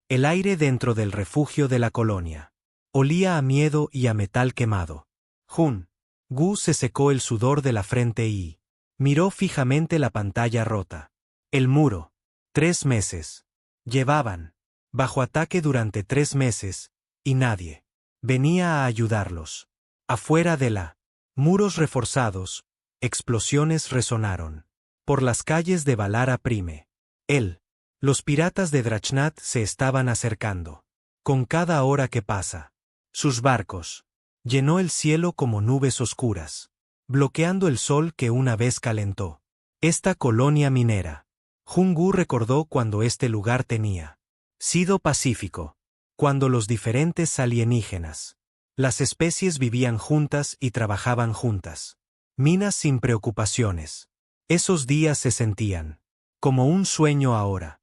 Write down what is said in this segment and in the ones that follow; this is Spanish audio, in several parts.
El aire dentro del refugio de la colonia olía a miedo y a metal quemado. Gu se secó el sudor de la frente y miró fijamente la pantalla rota. El muro. 3 meses. Llevaban bajo ataque durante 3 meses, y nadie venía a ayudarlos. Afuera de la muros reforzados, explosiones resonaron. Por las calles de Valara Prime. Los piratas de Drachnat se estaban acercando. Con cada hora que pasa, sus barcos llenó el cielo como nubes oscuras, bloqueando el sol que una vez calentó esta colonia minera. Gu recordó cuando este lugar tenía sido pacífico, cuando los diferentes alienígenas, las especies vivían juntas y trabajaban juntas. Minas sin preocupaciones. Esos días se sentían como un sueño ahora.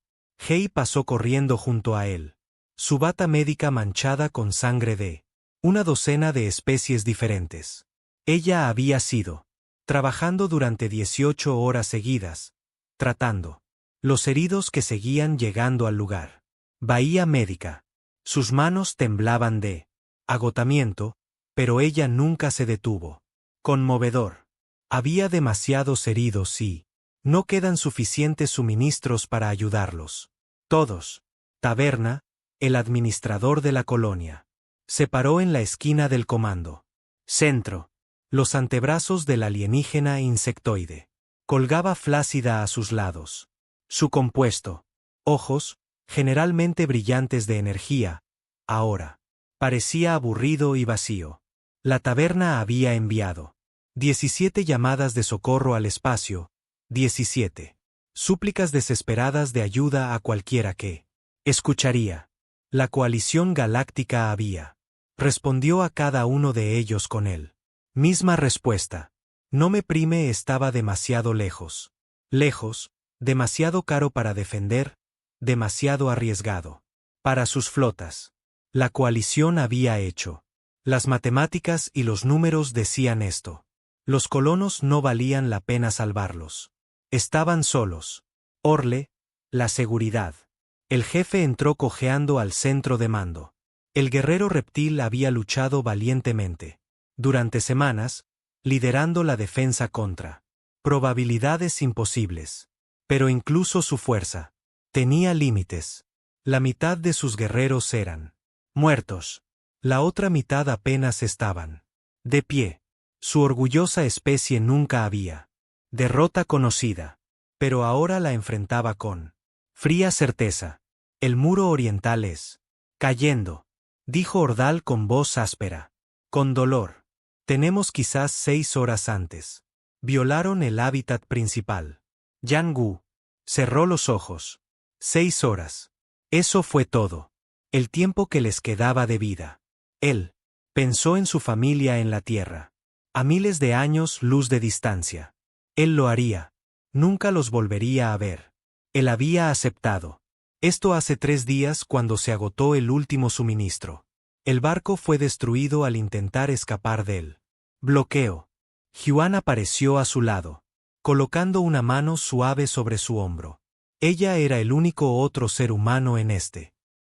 Hei pasó corriendo junto a él, su bata médica manchada con sangre de una docena de especies diferentes. Ella había sido trabajando durante 18 horas seguidas, tratando los heridos que seguían llegando al lugar. Bahía médica. Sus manos temblaban de agotamiento, pero ella nunca se detuvo. Conmovedor. Había demasiados heridos y no quedan suficientes suministros para ayudarlos. Todos. Taberna, el administrador de la colonia. Se paró en la esquina del comando. Centro. Los antebrazos del alienígena insectoide. Colgaba flácida a sus lados. Su compuesto. Ojos, generalmente brillantes de energía, ahora parecía aburrido y vacío. La taberna había enviado 17 llamadas de socorro al espacio, 17 súplicas desesperadas de ayuda a cualquiera que escucharía. La coalición galáctica respondió a cada uno de ellos con él. Misma respuesta. Nome Prime estaba demasiado lejos. Lejos, demasiado caro para defender, demasiado arriesgado para sus flotas. La coalición había hecho. Las matemáticas y los números decían esto. Los colonos no valían la pena salvarlos. Estaban solos. Orle, la seguridad. El jefe entró cojeando al centro de mando. El guerrero reptil había luchado valientemente durante semanas, liderando la defensa contra probabilidades imposibles. Pero incluso su fuerza tenía límites. La mitad de sus guerreros eran muertos. La otra mitad apenas estaban de pie. Su orgullosa especie nunca había derrota conocida, pero ahora la enfrentaba con fría certeza. El muro oriental es cayendo, dijo Ordal con voz áspera. Con dolor. Tenemos quizás 6 horas antes. Violaron el hábitat principal. Yang Gu cerró los ojos. 6 horas. Eso fue todo. El tiempo que les quedaba de vida. Él pensó en su familia en la Tierra. A miles de años luz de distancia. Él lo haría. Nunca los volvería a ver. Él había aceptado. Esto hace 3 días cuando se agotó el último suministro. El barco fue destruido al intentar escapar del bloqueo. Yuan apareció a su lado, colocando una mano suave sobre su hombro. Ella era el único otro ser humano en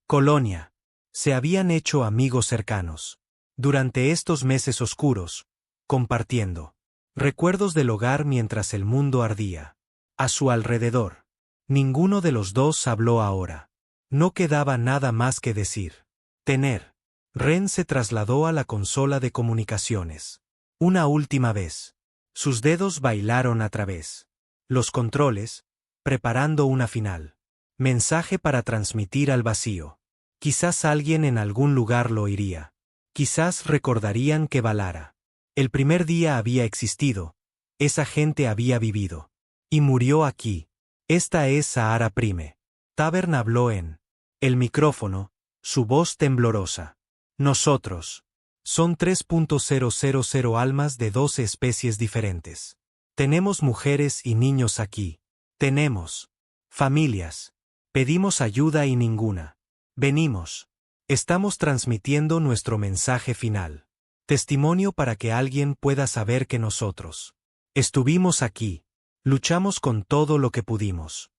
colonia. Se habían hecho amigos cercanos. Durante estos meses oscuros, compartiendo recuerdos del hogar mientras el mundo ardía. A su alrededor. Ninguno de los dos habló ahora. No quedaba nada más que decir. Ren se trasladó a la consola de comunicaciones. Una última vez. Sus dedos bailaron a través los controles, preparando una final. Mensaje para transmitir al vacío. Quizás alguien en algún lugar lo oiría. Quizás recordarían que Valara. El primer día había existido. Esa gente había vivido. Y murió aquí. Esta es Sahara Prime. Tavern habló en el micrófono, su voz temblorosa. Nosotros. Son 3.000 almas de 12 especies diferentes. Tenemos mujeres y niños aquí. Tenemos familias. Pedimos ayuda y ninguna. Venimos. Estamos transmitiendo nuestro mensaje final. Testimonio para que alguien pueda saber que nosotros estuvimos aquí. Luchamos con todo lo que pudimos.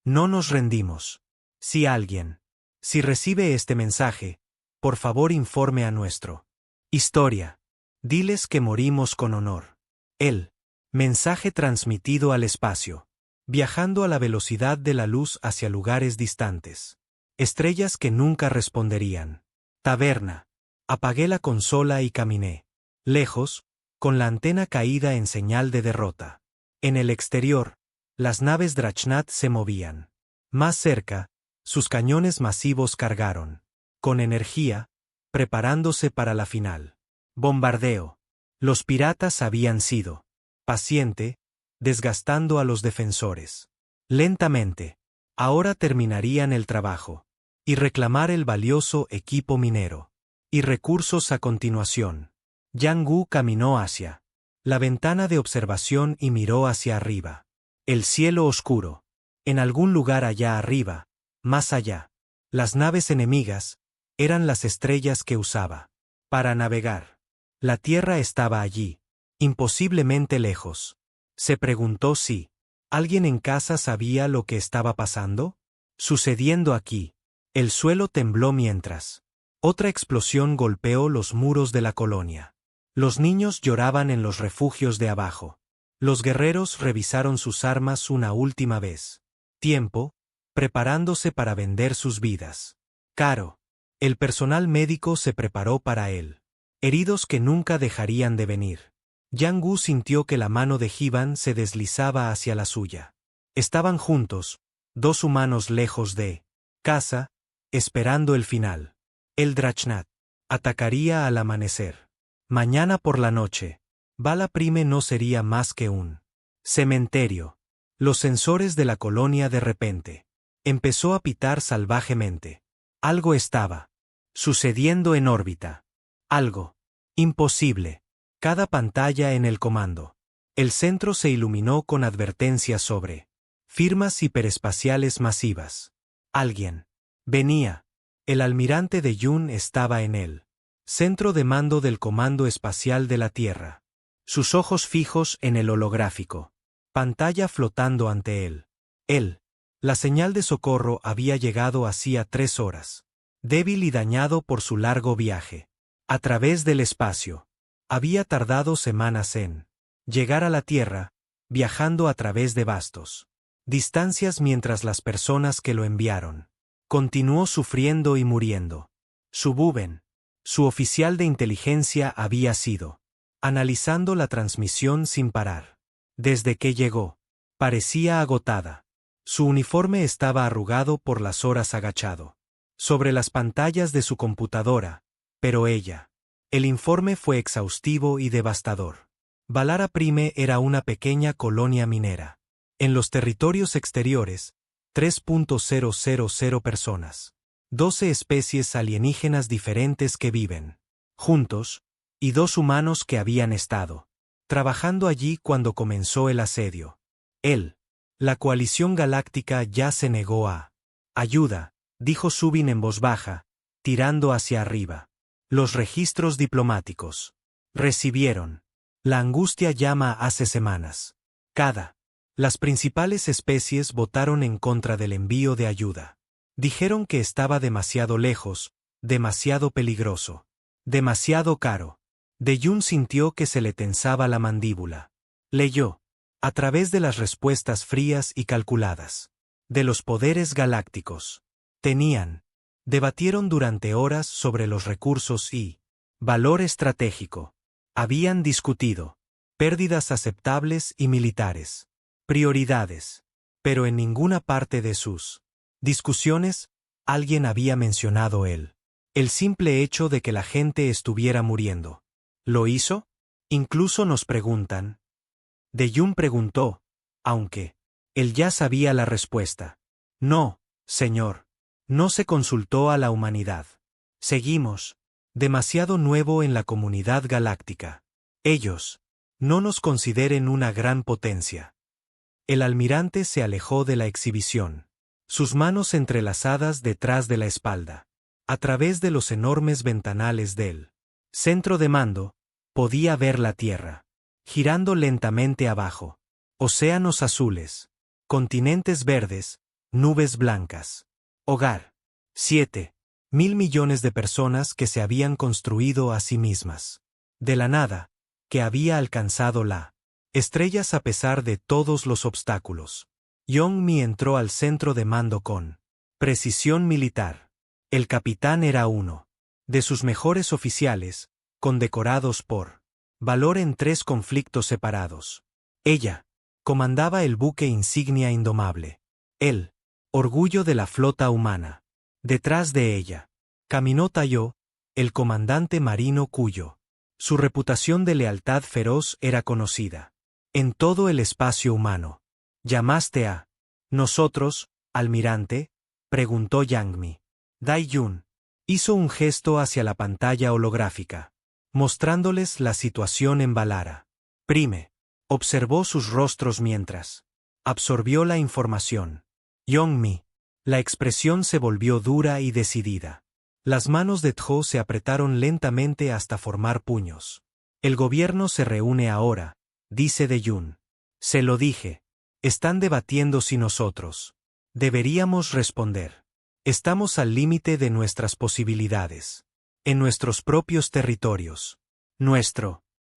No nos rendimos. Si alguien Si recibe este mensaje, por favor informe a nuestro historia. Diles que morimos con honor. El mensaje transmitido al espacio. Viajando a la velocidad de la luz hacia lugares distantes. Estrellas que nunca responderían. Taberna. Apagué la consola y caminé. Lejos, con la antena caída en señal de derrota. En el exterior, las naves Drachnat se movían. Más cerca, sus cañones masivos cargaron. Con energía, preparándose para la final. Bombardeo. Los piratas habían sido. Paciente, desgastando a los defensores. Lentamente. Ahora terminarían el trabajo. Y reclamar el valioso equipo minero. Y recursos a continuación. Yang Gu caminó hacia la ventana de observación y miró hacia arriba. El cielo oscuro. En algún lugar allá arriba, más allá. Las naves enemigas eran las estrellas que usaba para navegar. La Tierra estaba allí, imposiblemente lejos. Se preguntó si alguien en casa sabía lo que estaba pasando. Sucediendo aquí. El suelo tembló mientras otra explosión golpeó los muros de la colonia. Los niños lloraban en los refugios de abajo. Los guerreros revisaron sus armas una última vez. Tiempo, preparándose para vender sus vidas. Caro. El personal médico se preparó para él. Heridos que nunca dejarían de venir. Yang Gu sintió que la mano de Hiban se deslizaba hacia la suya. Estaban juntos, dos humanos lejos de casa, esperando el final. El Drachnat atacaría al amanecer. Mañana por la noche, Bala Prime no sería más que un cementerio. Los sensores de la colonia de repente empezó a pitar salvajemente. Algo estaba sucediendo en órbita. Algo imposible. Cada pantalla en el comando. El centro se iluminó con advertencias sobre firmas hiperespaciales masivas. Alguien venía. El almirante de Yun estaba en él. Centro de mando del Comando Espacial de la Tierra. Sus ojos fijos en el holográfico. Pantalla flotando ante él. La señal de socorro había llegado hacía 3 horas. Débil y dañado por su largo viaje. A través del espacio. Había tardado semanas en llegar a la Tierra, viajando a través de vastos distancias mientras las personas que lo enviaron continuó sufriendo y muriendo. Su Buben, su oficial de inteligencia, había sido analizando la transmisión sin parar. Desde que llegó, parecía agotada. Su uniforme estaba arrugado por las horas agachado sobre las pantallas de su computadora, pero ella. El informe fue exhaustivo y devastador. Balara Prime era una pequeña colonia minera. En los territorios exteriores, 3.000 personas. 12 especies alienígenas diferentes que viven juntos, y 2 humanos que habían estado trabajando allí cuando comenzó el asedio. La coalición galáctica ya se negó a ayuda, dijo Zubin en voz baja, tirando hacia arriba. Los registros diplomáticos recibieron. La angustia llama hace semanas. Las principales especies votaron en contra del envío de ayuda. Dijeron que estaba demasiado lejos, demasiado peligroso, demasiado caro. De Yun sintió que se le tensaba la mandíbula. Leyó, a través de las respuestas frías y calculadas, de los poderes galácticos. Debatieron durante horas sobre los recursos y valor estratégico. Habían discutido pérdidas aceptables y militares, prioridades, pero en ninguna parte de sus discusiones alguien había mencionado el simple hecho de que la gente estuviera muriendo. ¿Lo hizo? Incluso nos preguntan. De Yun preguntó, aunque él ya sabía la respuesta. No, señor. No se consultó a la humanidad. Seguimos. Demasiado nuevo en la comunidad galáctica. Ellos no nos consideren una gran potencia. El almirante se alejó de la exhibición. Sus manos entrelazadas detrás de la espalda. A través de los enormes ventanales del centro de mando, podía ver la Tierra. Girando lentamente abajo. Océanos azules. Continentes verdes. Nubes blancas. Hogar. 7.000 millones de personas que se habían construido a sí mismas. De la nada, que había alcanzado la estrellas a pesar de todos los obstáculos. Young-mi entró al centro de mando con precisión militar. El capitán era uno de sus mejores oficiales, condecorados por valor en 3 conflictos separados. Ella comandaba el buque insignia indomable. El orgullo de la flota humana. Detrás de ella caminó Taiyo, el comandante marino cuyo su reputación de lealtad feroz era conocida en todo el espacio humano. ¿Llamaste a nosotros, almirante?, preguntó Yang-mi. Dai-jun hizo un gesto hacia la pantalla holográfica, mostrándoles la situación en Balara. Prime observó sus rostros mientras absorbió la información. Young-mi. La expresión se volvió dura y decidida. Las manos de Tjo se apretaron lentamente hasta formar puños. El gobierno se reúne ahora, dice Dae-jun. Se lo dije. Están debatiendo si nosotros deberíamos responder. Estamos al límite de nuestras posibilidades. En nuestros propios territorios.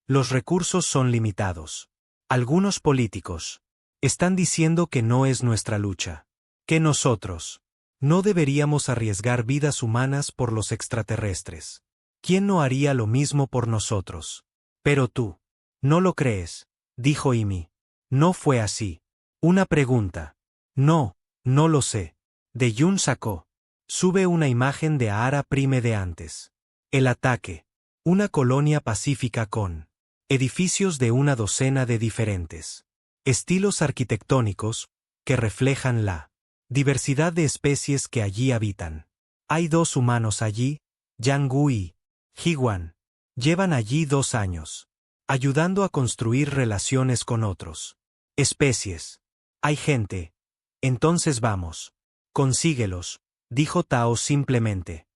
Los recursos son limitados. Algunos políticos están diciendo que no es nuestra lucha. Que nosotros no deberíamos arriesgar vidas humanas por los extraterrestres. ¿Quién no haría lo mismo por nosotros? Pero tú no lo crees, dijo Imi. No fue así. Una pregunta. No lo sé. Dae-jun sacó. Sube una imagen de Ahara Prime de antes. El ataque. Una colonia pacífica con edificios de una docena de diferentes estilos arquitectónicos que reflejan la diversidad de especies que allí habitan. Hay 2 humanos allí, Yang-gu y Ji-wan. Llevan allí 2 años, ayudando a construir relaciones con otros especies. Hay gente. Entonces vamos. Consíguelos, dijo Tao simplemente.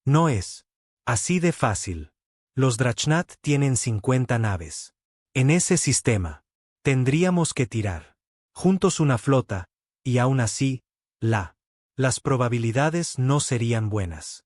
No es así de fácil. Los Drachnat tienen 50 naves. En ese sistema, tendríamos que tirar juntos una flota, y aún así, las probabilidades no serían buenas.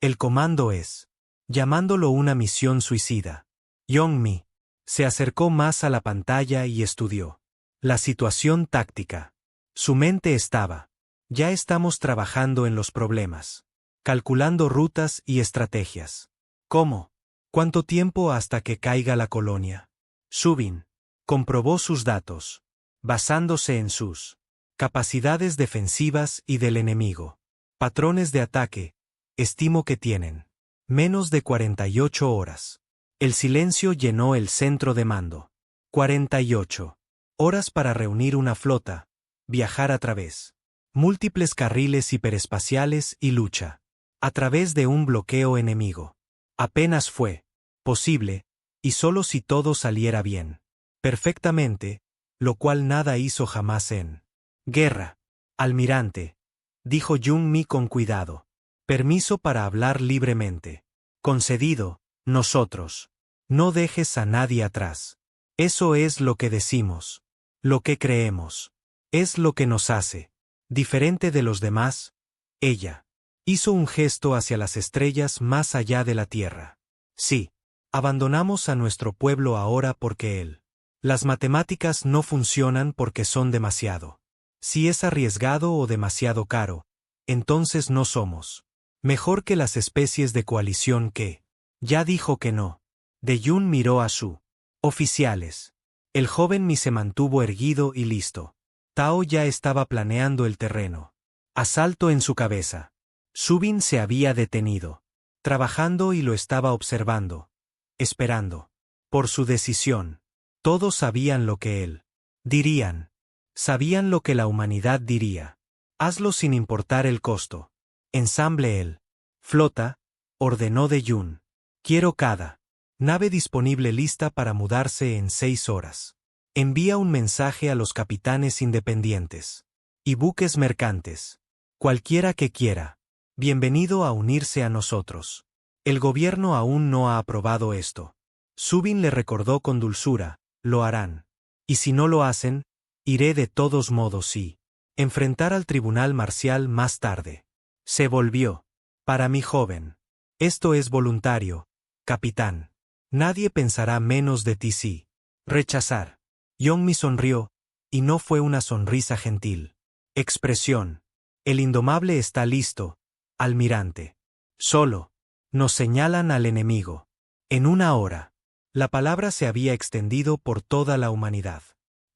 El comando es llamándolo una misión suicida. Young-mi se acercó más a la pantalla y estudió la situación táctica. Su mente estaba. Ya estamos trabajando en los problemas. Calculando rutas y estrategias. ¿Cómo? ¿Cuánto tiempo hasta que caiga la colonia? Subin comprobó sus datos, basándose en sus capacidades defensivas y del enemigo. Patrones de ataque. Estimo que tienen menos de 48 horas. El silencio llenó el centro de mando. 48 horas para reunir una flota, viajar a través múltiples carriles hiperespaciales y lucha a través de un bloqueo enemigo. Apenas fue posible, y solo si todo saliera bien. Perfectamente, lo cual nada hizo jamás en guerra. Almirante, dijo Young-mi con cuidado. Permiso para hablar libremente. Concedido, nosotros. No dejes a nadie atrás. Eso es lo que decimos. Lo que creemos. Es lo que nos hace diferente de los demás. Ella hizo un gesto hacia las estrellas más allá de la Tierra. Sí, abandonamos a nuestro pueblo ahora porque las matemáticas no funcionan porque son demasiado. Si es arriesgado o demasiado caro, entonces no somos mejor que las especies de coalición que ya dijo que no. Dae-jun miró a su oficiales. El joven Mi se mantuvo erguido y listo. Tao ya estaba planeando el terreno. Asalto en su cabeza. Subin se había detenido, trabajando y lo estaba observando, esperando por su decisión. Todos sabían lo que él dirían. Sabían lo que la humanidad diría. Hazlo sin importar el costo. Ensamble el flota, ordenó Dae-jun. Quiero cada nave disponible lista para mudarse en 6 horas. Envía un mensaje a los capitanes independientes y buques mercantes. Cualquiera que quiera. Bienvenido a unirse a nosotros. El gobierno aún no ha aprobado esto. Subin le recordó con dulzura, lo harán. Y si no lo hacen, iré de todos modos y enfrentar al tribunal marcial más tarde. Se volvió. Para mí, joven. Esto es voluntario, capitán. Nadie pensará menos de ti si. Rechazar. Yeonmi sonrió, y no fue una sonrisa gentil. Expresión. El indomable está listo, almirante. Solo. Nos señalan al enemigo. En una hora. La palabra se había extendido por toda la humanidad.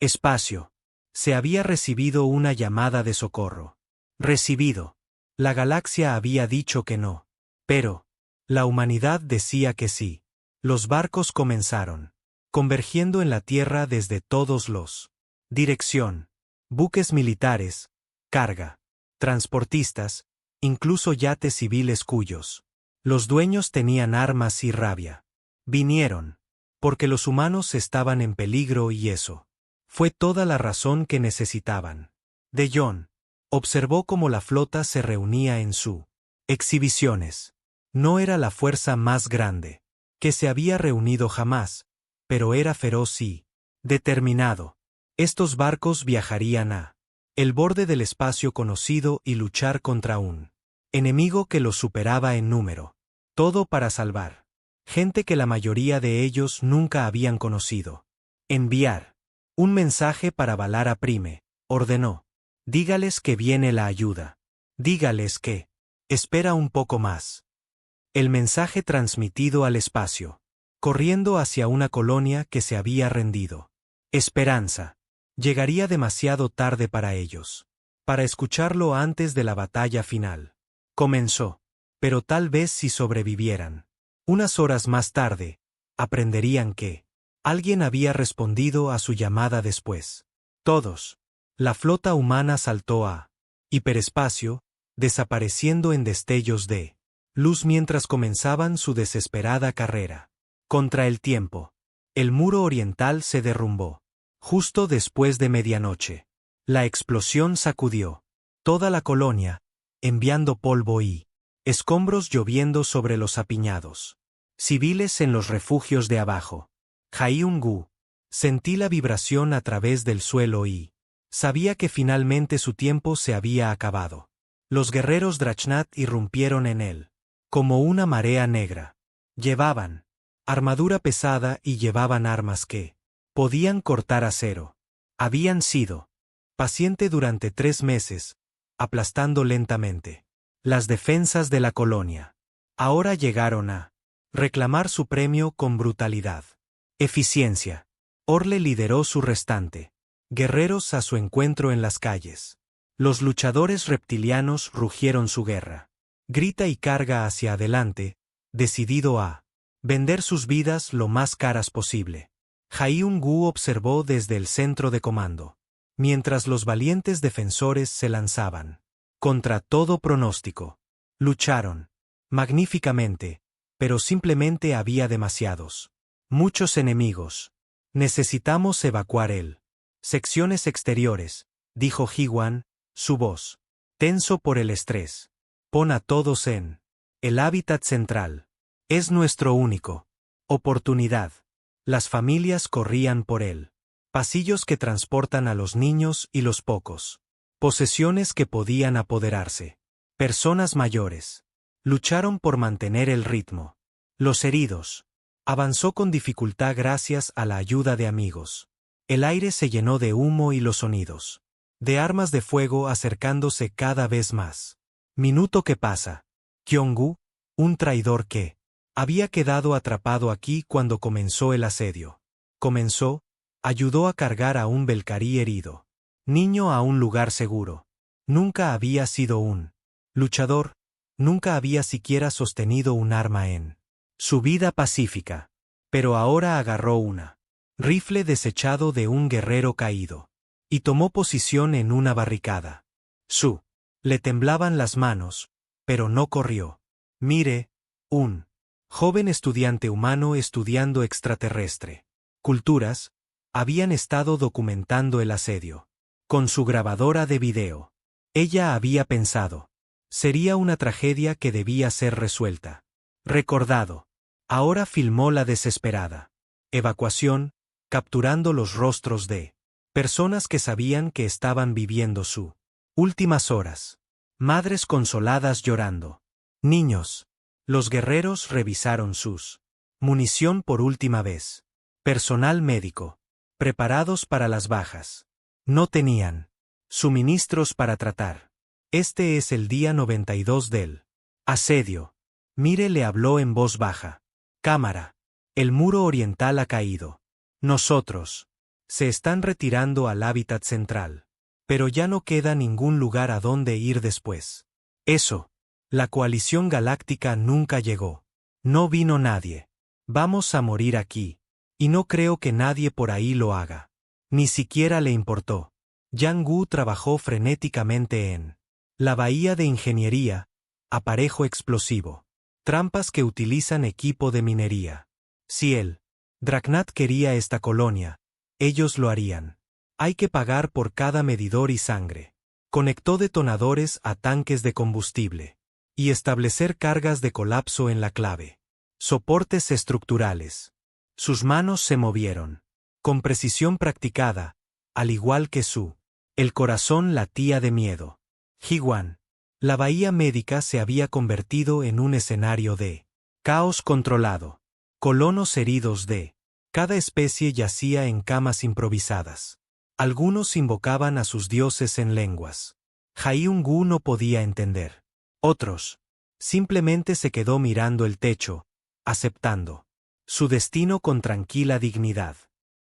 Espacio. Se había recibido una llamada de socorro. Recibido. La galaxia había dicho que no. Pero, la humanidad decía que sí. Los barcos comenzaron. Convergiendo en la Tierra desde todos los. Dirección. Buques militares. Carga. Transportistas. Incluso yates civiles cuyos. Los dueños tenían armas y rabia. Vinieron. Porque los humanos estaban en peligro y eso. Fue toda la razón que necesitaban. De Jon. Observó cómo la flota se reunía en su. Exhibiciones. No era la fuerza más grande. Que se había reunido jamás. Pero era feroz y. Determinado. Estos barcos viajarían a. El borde del espacio conocido y luchar contra un. Enemigo que los superaba en número. Todo para salvar. Gente que la mayoría de ellos nunca habían conocido. Enviar. Un mensaje para Valar a Prime, ordenó. Dígales que viene la ayuda. Dígales que. Espera un poco más. El mensaje transmitido al espacio. Corriendo hacia una colonia que se había rendido. Esperanza. Llegaría demasiado tarde para ellos. Para escucharlo antes de la batalla final. Comenzó. Pero tal vez si sobrevivieran. Unas horas más tarde, aprenderían que. Alguien había respondido a su llamada después. Todos. La flota humana saltó a. Hiperespacio, desapareciendo en destellos de. Luz mientras comenzaban su desesperada carrera. Contra el tiempo. El muro oriental se derrumbó. Justo después de medianoche. La explosión sacudió. Toda la colonia, enviando polvo y. Escombros lloviendo sobre los apiñados. Civiles en los refugios de abajo. Hyun-gu. Sentí la vibración a través del suelo y. Sabía que finalmente su tiempo se había acabado. Los guerreros Drachnat irrumpieron en él. Como una marea negra. Llevaban. Armadura pesada y llevaban armas que. Podían cortar acero. Habían sido. Paciente durante 3 meses. Aplastando lentamente. Las defensas de la colonia. Ahora llegaron a. Reclamar su premio con brutalidad. Eficiencia. Orle lideró su restante. Guerreros a su encuentro en las calles. Los luchadores reptilianos rugieron su guerra. Grita y carga hacia adelante, decidido a. Vender sus vidas lo más caras posible. Hyun-gu observó desde el centro de comando. Mientras los valientes defensores se lanzaban. Contra todo pronóstico. Lucharon. Magníficamente. Pero simplemente había demasiados. Muchos enemigos. Necesitamos evacuar el. Secciones exteriores, dijo Ji-wan, su voz. Tenso por el estrés. Pon a todos en. El hábitat central. Es nuestro único. Oportunidad. Las familias corrían por él. Pasillos que transportan a los niños y los pocos. Posesiones que podían apoderarse. Personas mayores. Lucharon por mantener el ritmo. Los heridos. Avanzó con dificultad gracias a la ayuda de amigos. El aire se llenó de humo y los sonidos. De armas de fuego acercándose cada vez más. Minuto que pasa. Kyong-gu, un traidor que. Había quedado atrapado aquí cuando comenzó el asedio. Comenzó, ayudó a cargar a un Belcarí herido. Niño a un lugar seguro. Nunca había sido un luchador, nunca había siquiera sostenido un arma en su vida pacífica. Pero ahora agarró una rifle desechado de un guerrero caído. Y tomó posición en una barricada. Le temblaban las manos, pero no corrió. Mire, un joven estudiante humano estudiando extraterrestre. Culturas, habían estado documentando el asedio. Con su grabadora de video. Ella había pensado. Sería una tragedia que debía ser resuelta. Recordado. Ahora filmó la desesperada evacuación, capturando los rostros de personas que sabían que estaban viviendo su últimas horas. Madres consoladas llorando. Niños. Los guerreros revisaron sus munición por última vez. Personal médico. Preparados para las bajas. No tenían suministros para tratar. Este es el día 92 del asedio. Mire le habló en voz baja. Cámara. El muro oriental ha caído. Nosotros. Se están retirando al hábitat central. Pero ya no queda ningún lugar a donde ir después. Eso. La coalición galáctica nunca llegó. No vino nadie. Vamos a morir aquí. Y no creo que nadie por ahí lo haga. Ni siquiera le importó. Yang Wu trabajó frenéticamente en la bahía de ingeniería, aparejo explosivo, trampas que utilizan equipo de minería. Si él, Draknat quería esta colonia, ellos lo harían. Hay que pagar por cada medidor y sangre. Conectó detonadores a tanques de combustible. Y establecer cargas de colapso en la clave. Soportes estructurales. Sus manos se movieron. Con precisión practicada, al igual que el corazón latía de miedo. Jiwan. La bahía médica se había convertido en un escenario de caos controlado. Colonos heridos de cada especie yacía en camas improvisadas. Algunos invocaban a sus dioses en lenguas. Hyun-gu no podía entender. Otros. Simplemente se quedó mirando el techo, aceptando su destino con tranquila dignidad.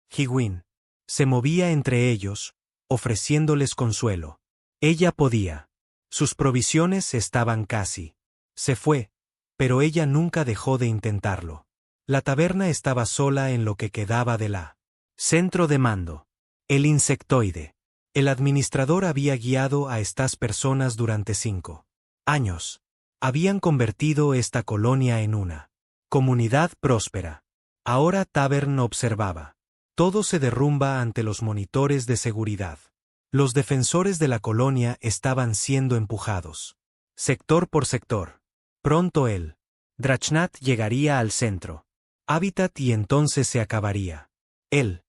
Jiwin se movía entre ellos, ofreciéndoles consuelo. Ella podía. Sus provisiones estaban casi. Se fue, pero ella nunca dejó de intentarlo. La taberna estaba sola en lo que quedaba de la centro de mando. El insectoide. El administrador había guiado a estas personas durante 5 años. Habían convertido esta colonia en una comunidad próspera. Ahora Tavern observaba. Todo se derrumba ante los monitores de seguridad. Los defensores de la colonia estaban siendo empujados. Sector por sector. Pronto el Draknat llegaría al centro. Hábitat y entonces se acabaría. El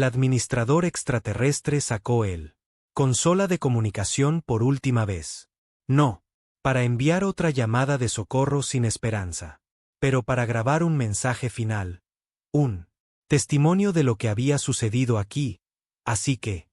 administrador extraterrestre sacó el consola de comunicación por última vez. No, para enviar otra llamada de socorro sin esperanza. Pero para grabar un mensaje final. Un testimonio de lo que había sucedido aquí. Así que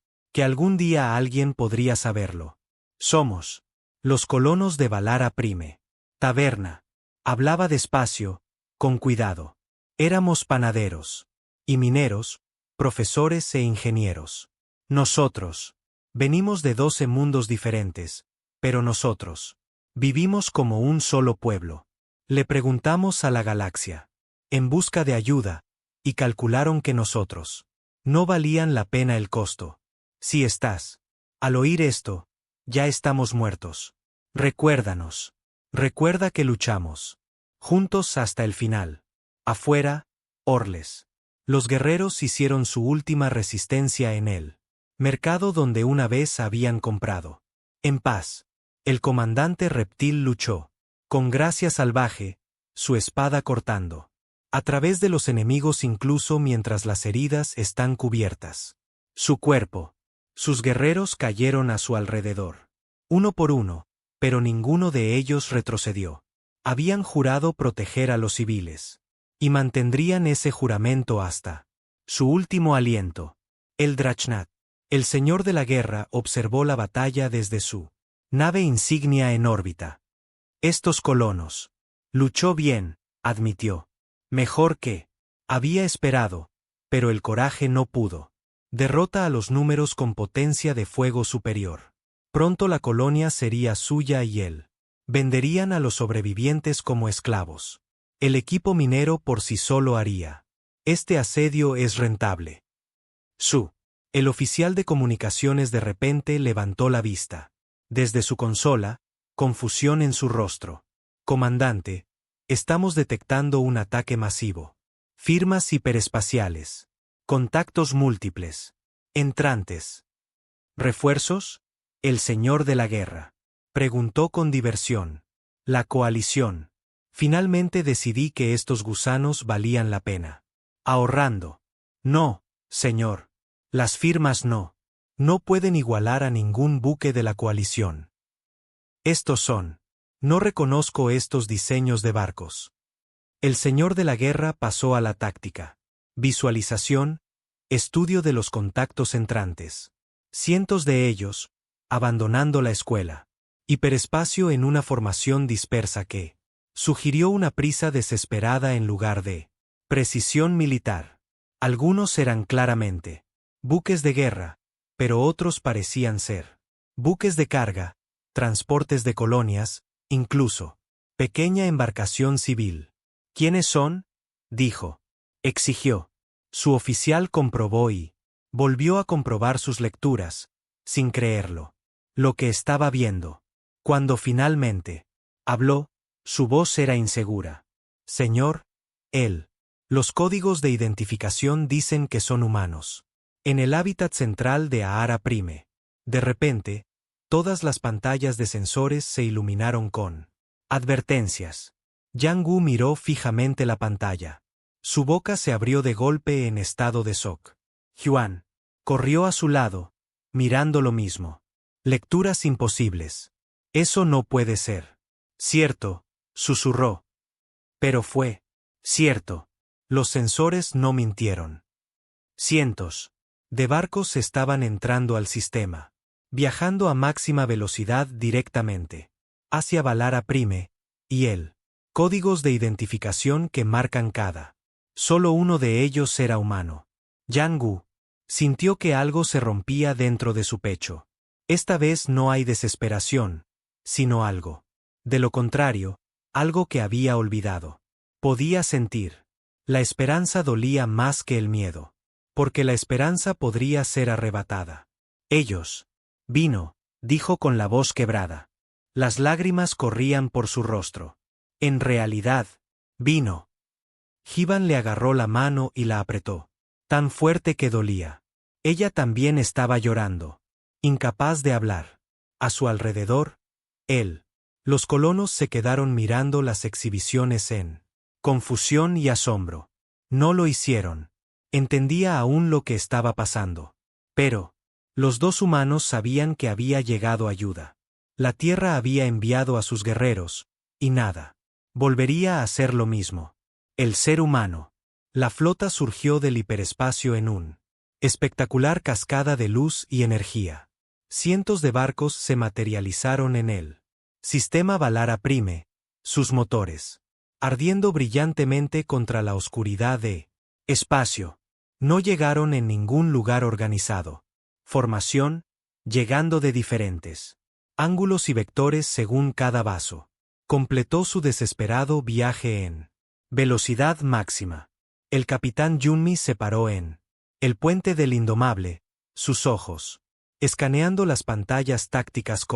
algún día alguien podría saberlo. Somos los colonos de Valara Prime. Taberna. Hablaba despacio, con cuidado. Éramos panaderos. Y mineros, profesores e ingenieros. Nosotros. Venimos de 12 mundos diferentes, pero nosotros. Vivimos como un solo pueblo. Le preguntamos a la galaxia. En busca de ayuda, y calcularon que nosotros. No valían la pena el costo. Si estás. Al oír esto, ya estamos muertos. Recuérdanos. Recuerda que luchamos. Juntos hasta el final. Afuera, Orles. Los guerreros hicieron su última resistencia en el mercado donde una vez habían comprado. En paz. El comandante reptil luchó. Con gracia salvaje, su espada cortando. A través de los enemigos incluso mientras las heridas están cubiertas. Su cuerpo. Sus guerreros cayeron a su alrededor. Uno por uno, pero ninguno de ellos retrocedió. Habían jurado proteger a los civiles. Y mantendrían ese juramento hasta su último aliento. El Draknat, el señor de la guerra, observó la batalla desde su nave insignia en órbita. Estos colonos. Luchó bien, admitió. Mejor que había esperado, pero el coraje no pudo. Derrota a los números con potencia de fuego superior. Pronto la colonia sería suya y él. Venderían a los sobrevivientes como esclavos. El equipo minero por sí solo haría. Este asedio es rentable. El oficial de comunicaciones de repente levantó la vista. Desde su consola, confusión en su rostro. Comandante, estamos detectando un ataque masivo. Firmas hiperespaciales. Contactos múltiples. Entrantes. ¿Refuerzos? El señor de la guerra. Preguntó con diversión. La coalición. Finalmente decidí que estos gusanos valían la pena. Ahorrando. No, señor. Las firmas no. No pueden igualar a ningún buque de la coalición. Estos son. No reconozco estos diseños de barcos. El señor de la guerra pasó a la táctica. Visualización, estudio de los contactos entrantes. Cientos de ellos, abandonando la escuela. Hiperespacio en una formación dispersa que sugirió una prisa desesperada en lugar de precisión militar. Algunos eran claramente buques de guerra, pero otros parecían ser buques de carga, transportes de colonias, incluso pequeña embarcación civil. ¿Quiénes son?, dijo. Exigió. Su oficial comprobó y volvió a comprobar sus lecturas, sin creerlo. Lo que estaba viendo. Cuando finalmente habló, su voz era insegura. Señor, los códigos de identificación dicen que son humanos. En el hábitat central de Ahara Prime. De repente, todas las pantallas de sensores se iluminaron con advertencias. Yang Gu miró fijamente la pantalla. Su boca se abrió de golpe en estado de shock. Yuan corrió a su lado, mirando lo mismo. Lecturas imposibles. Eso no puede ser. Cierto, susurró. Pero fue cierto. Los sensores no mintieron. Cientos de barcos estaban entrando al sistema, viajando a máxima velocidad directamente hacia Valara Prime, y códigos de identificación que marcan cada. Solo uno de ellos era humano. Yang Gu sintió que algo se rompía dentro de su pecho. Esta vez no hay desesperación, sino algo. De lo contrario, algo que había olvidado. Podía sentir. La esperanza dolía más que el miedo. Porque la esperanza podría ser arrebatada. Ellos. Vino, dijo con la voz quebrada. Las lágrimas corrían por su rostro. En realidad, vino. Hiban le agarró la mano y la apretó. Tan fuerte que dolía. Ella también estaba llorando. Incapaz de hablar. A su alrededor, los colonos se quedaron mirando las exhibiciones en confusión y asombro. No lo hicieron. Entendía aún lo que estaba pasando. Pero los dos humanos sabían que había llegado ayuda. La Tierra había enviado a sus guerreros, y nada volvería a hacer lo mismo. El ser humano. La flota surgió del hiperespacio en un espectacular cascada de luz y energía. Cientos de barcos se materializaron en él. Sistema Valara Prime, sus motores, ardiendo brillantemente contra la oscuridad de espacio. No llegaron en ningún lugar organizado. Formación, llegando de diferentes ángulos y vectores según cada vaso. Completó su desesperado viaje en velocidad máxima. El capitán Yunmi se paró en el puente del Indomable, sus ojos, escaneando las pantallas tácticas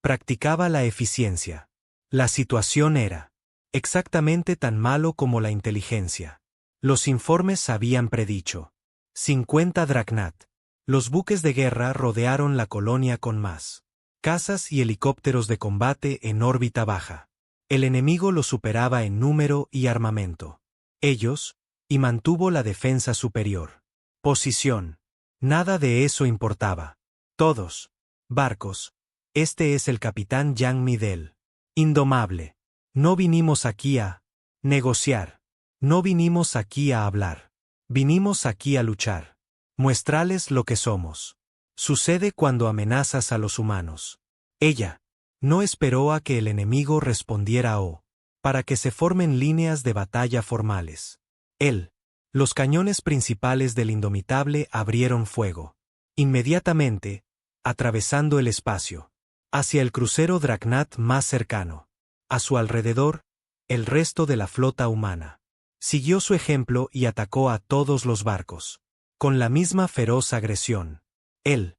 practicaba la eficiencia. La situación era exactamente tan malo como la inteligencia. Los informes habían predicho 50 Drachnat. Los buques de guerra rodearon la colonia con más cazas y helicópteros de combate en órbita baja. El enemigo los superaba en número y armamento. Ellos, y mantuvo la defensa superior. Posición. Nada de eso importaba. Todos. Barcos. Este es el capitán Yang Midel. Indomable. No vinimos aquí a negociar. No vinimos aquí a hablar. Vinimos aquí a luchar. Muestrales lo que somos. Sucede cuando amenazas a los humanos. Ella no esperó a que el enemigo respondiera para que se formen líneas de batalla formales. Los cañones principales del Indomitable abrieron fuego. Inmediatamente, atravesando el espacio. Hacia el crucero Drachnat más cercano. A su alrededor, el resto de la flota humana. Siguió su ejemplo y atacó a todos los barcos. Con la misma feroz agresión. El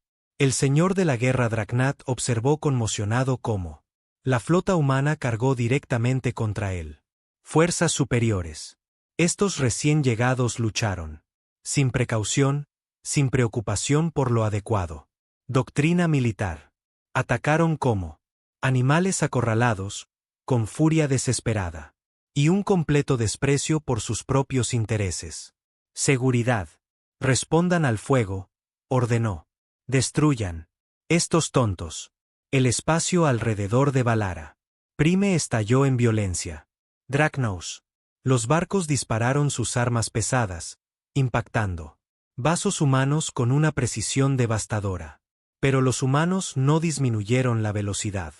señor de la guerra Drachnat observó conmocionado cómo la flota humana cargó directamente contra él. Fuerzas superiores. Estos recién llegados lucharon. Sin precaución, sin preocupación por lo adecuado. Doctrina militar. Atacaron como animales acorralados, con furia desesperada. Y un completo desprecio por sus propios intereses. Seguridad. Respondan al fuego, ordenó. Destruyan estos tontos. El espacio alrededor de Valara. Prime estalló en violencia. Draknos. Los barcos dispararon sus armas pesadas, impactando vasos humanos con una precisión devastadora. Pero los humanos no disminuyeron la velocidad.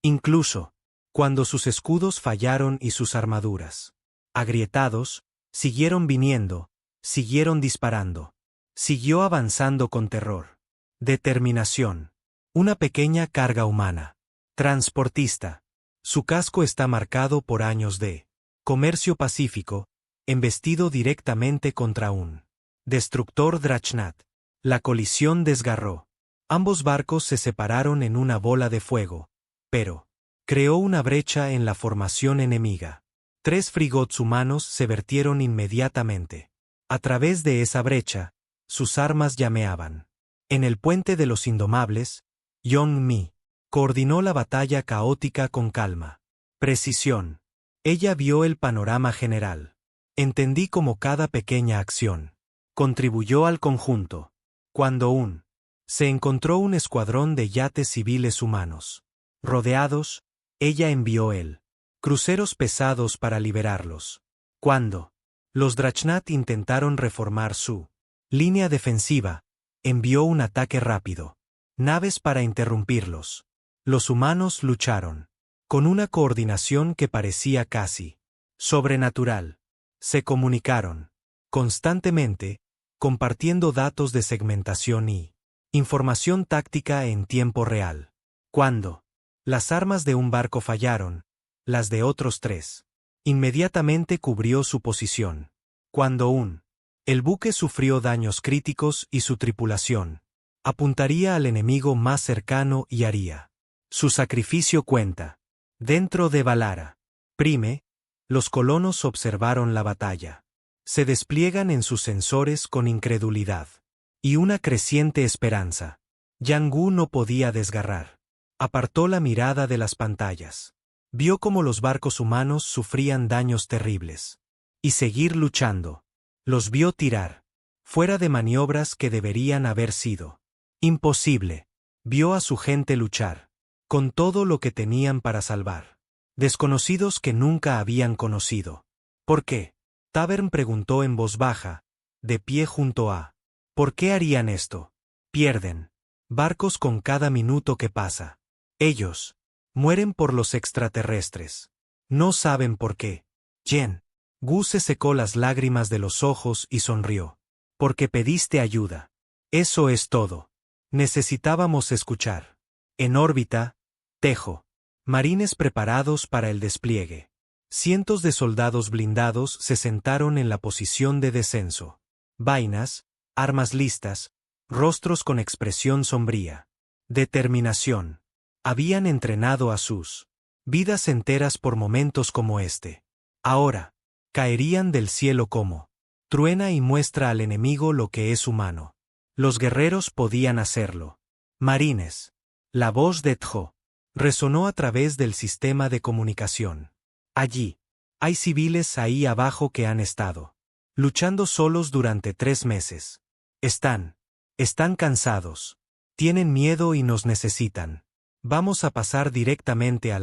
Incluso cuando sus escudos fallaron y sus armaduras, agrietados, siguieron viniendo, siguieron disparando. Siguió avanzando con terror. Determinación. Una pequeña carga humana. Transportista. Su casco está marcado por años de comercio pacífico, embestido directamente contra un destructor Drachnat. La colisión desgarró. Ambos barcos se separaron en una bola de fuego, pero creó una brecha en la formación enemiga. 3 frigots humanos se vertieron inmediatamente. A través de esa brecha, sus armas llameaban. En el puente de los Indomables, Yong-mi coordinó la batalla caótica con calma. Precisión. Ella vio el panorama general. Entendí cómo cada pequeña acción contribuyó al conjunto. Cuando se encontró un escuadrón de yates civiles humanos rodeados, ella envió cruceros pesados para liberarlos. Cuando los Drachnat intentaron reformar su línea defensiva, envió un ataque rápido. Naves para interrumpirlos. Los humanos lucharon con una coordinación que parecía casi sobrenatural. Se comunicaron constantemente, compartiendo datos de segmentación y información táctica en tiempo real. Cuando las armas de un barco fallaron, las de otros 3 inmediatamente cubrió su posición. Cuando el buque sufrió daños críticos y su tripulación apuntaría al enemigo más cercano y haría su sacrificio cuenta. Dentro de Valara. Prime, los colonos observaron la batalla. Se despliegan en sus sensores con incredulidad y una creciente esperanza. Yang-gu no podía desgarrar. Apartó la mirada de las pantallas. Vio cómo los barcos humanos sufrían daños terribles. Y seguir luchando. Los vio tirar fuera de maniobras que deberían haber sido imposible. Vio a su gente luchar con todo lo que tenían para salvar. Desconocidos que nunca habían conocido. ¿Por qué? Tavern preguntó en voz baja, de pie junto a. ¿Por qué harían esto? Pierden barcos con cada minuto que pasa. Ellos mueren por los extraterrestres. No saben por qué. Yen. Gu se secó las lágrimas de los ojos y sonrió. Porque pediste ayuda. Eso es todo. Necesitábamos escuchar. En órbita, Tejo. Marines preparados para el despliegue. Cientos de soldados blindados se sentaron en la posición de descenso. Vainas, armas listas, rostros con expresión sombría. Determinación. Habían entrenado a sus vidas enteras por momentos como este. Ahora, caerían del cielo como truena y muestra al enemigo lo que es humano. Los guerreros podían hacerlo. Marines. La voz de Tjo resonó a través del sistema de comunicación. Allí, hay civiles ahí abajo que han estado luchando solos durante 3 meses. Están cansados. Tienen miedo y nos necesitan. Vamos a pasar directamente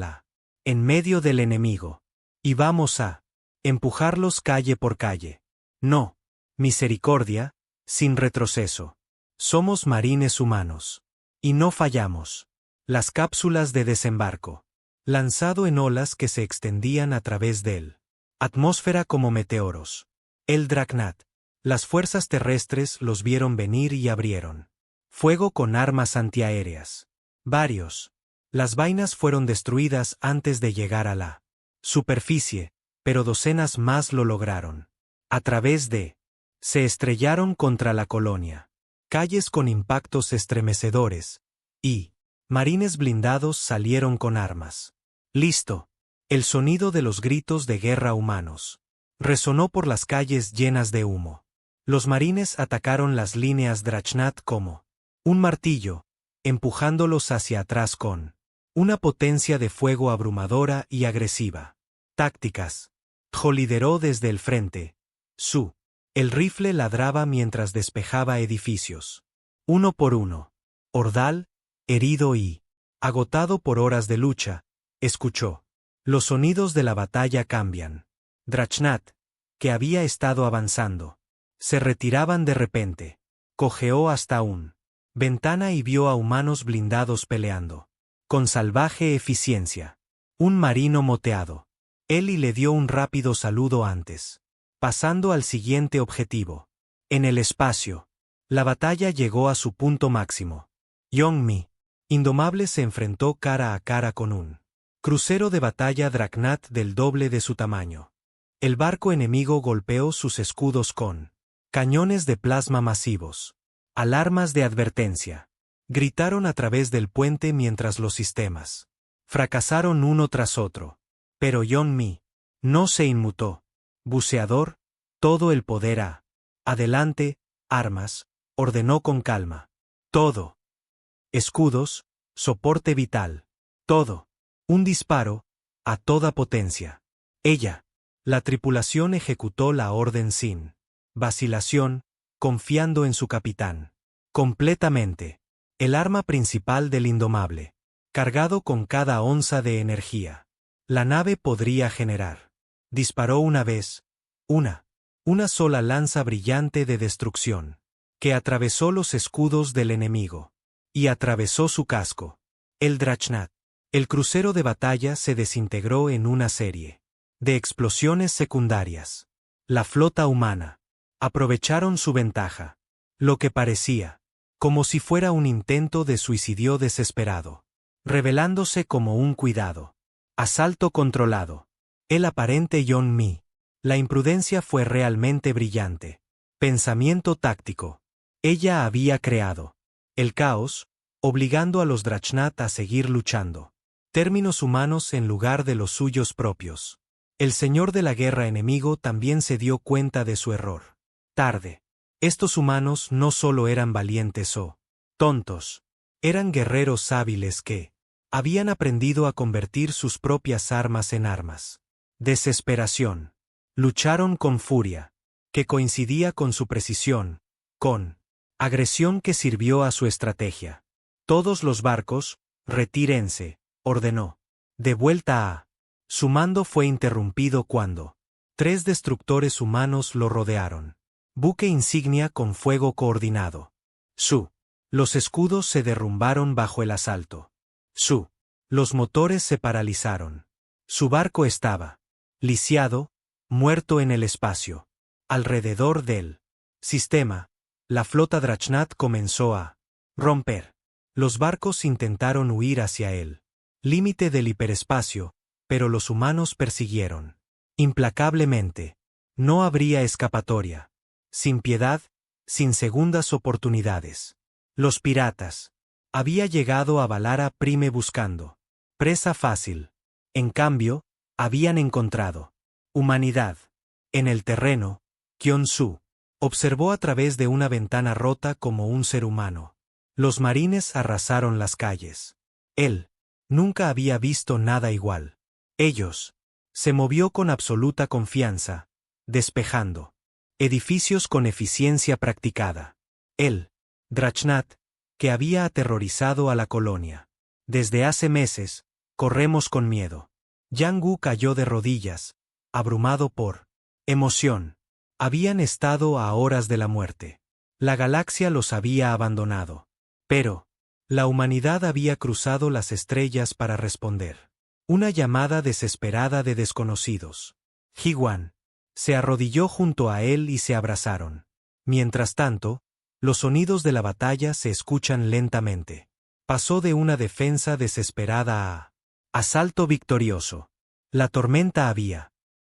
en medio del enemigo. Y vamos a empujarlos calle por calle. No. Misericordia, sin retroceso. Somos marines humanos. Y no fallamos. Las cápsulas de desembarco. Lanzado en olas que se extendían a través del atmósfera como meteoros. El Drachnat. Las fuerzas terrestres los vieron venir y abrieron fuego con armas antiaéreas. Varios. Las vainas fueron destruidas antes de llegar a la superficie, pero docenas más lo lograron. A través de se estrellaron contra la colonia. Calles con impactos estremecedores. Y marines blindados salieron con armas. Listo. El sonido de los gritos de guerra humanos resonó por las calles llenas de humo. Los marines atacaron las líneas Drachnat como un martillo, empujándolos hacia atrás con una potencia de fuego abrumadora y agresiva. Tácticas. Tjo lideró desde el frente. El rifle ladraba mientras despejaba edificios. Uno por uno. Ordal, herido y Agotado por horas de lucha, escuchó. Los sonidos de la batalla cambian. Drachnat, que había estado avanzando, se retiraban de repente. Cojeó hasta un ventana y vio a humanos blindados peleando. Con salvaje eficiencia. Un marino moteado. Eli le dio un rápido saludo antes. Pasando al siguiente objetivo. En el espacio. La batalla llegó a su punto máximo. Young-mi, indomable, se enfrentó cara a cara con un crucero de batalla Drachnat del doble de su tamaño. El barco enemigo golpeó sus escudos con cañones de plasma masivos. Alarmas de advertencia. Gritaron a través del puente mientras los sistemas fracasaron uno tras otro. Pero Young-mi no se inmutó. Buceador, todo el poder a. Adelante, armas, ordenó con calma. Todo. Escudos, soporte vital. Todo. Un disparo, a toda potencia. Ella. La tripulación ejecutó la orden sin vacilación, confiando en su capitán. Completamente. El arma principal del indomable. Cargado con cada onza de energía. La nave podría generar. Disparó una vez. Una sola lanza brillante de destrucción. Que atravesó los escudos del enemigo. Y atravesó su casco. El Drachnat. El crucero de batalla se desintegró en una serie de explosiones secundarias. La flota humana. Aprovecharon su ventaja. Lo que parecía como si fuera un intento de suicidio desesperado. Revelándose como un cuidado. Asalto controlado. El aparente Young-mi. La imprudencia fue realmente brillante. Pensamiento táctico. Ella había creado el caos, obligando a los Drachnat a seguir luchando. Términos humanos en lugar de los suyos propios. El señor de la guerra enemigo también se dio cuenta de su error. Tarde. Estos humanos no solo eran valientes o tontos, eran guerreros hábiles que habían aprendido a convertir sus propias armas en armas. Desesperación. Lucharon con furia, que coincidía con su precisión, con agresión que sirvió a su estrategia. Todos los barcos, retírense, ordenó. De vuelta a. Su mando fue interrumpido cuando 3 destructores humanos lo rodearon. Buque insignia con fuego coordinado. Los escudos se derrumbaron bajo el asalto. Los motores se paralizaron. Su barco estaba lisiado, muerto en el espacio. Alrededor del sistema, la flota Drachnat comenzó a romper. Los barcos intentaron huir hacia el límite del hiperespacio, pero los humanos persiguieron implacablemente. No habría escapatoria. Sin piedad, sin segundas oportunidades. Los piratas. Había llegado a Valara Prime buscando presa fácil. En cambio, habían encontrado humanidad. En el terreno, Kyonsu observó a través de una ventana rota como un ser humano. Los marines arrasaron las calles. Él nunca había visto nada igual. Ellos. Se movió con absoluta confianza, despejando edificios con eficiencia practicada. Él, Drachnat, que había aterrorizado a la colonia. Desde hace meses, corremos con miedo. Yang-gu cayó de rodillas, abrumado por emoción. Habían estado a horas de la muerte. La galaxia los había abandonado. Pero la humanidad había cruzado las estrellas para responder. Una llamada desesperada de desconocidos. Ji-wan se arrodilló junto a él y se abrazaron. Mientras tanto, los sonidos de la batalla se escuchan lentamente. Pasó de una defensa desesperada a asalto victorioso. La tormenta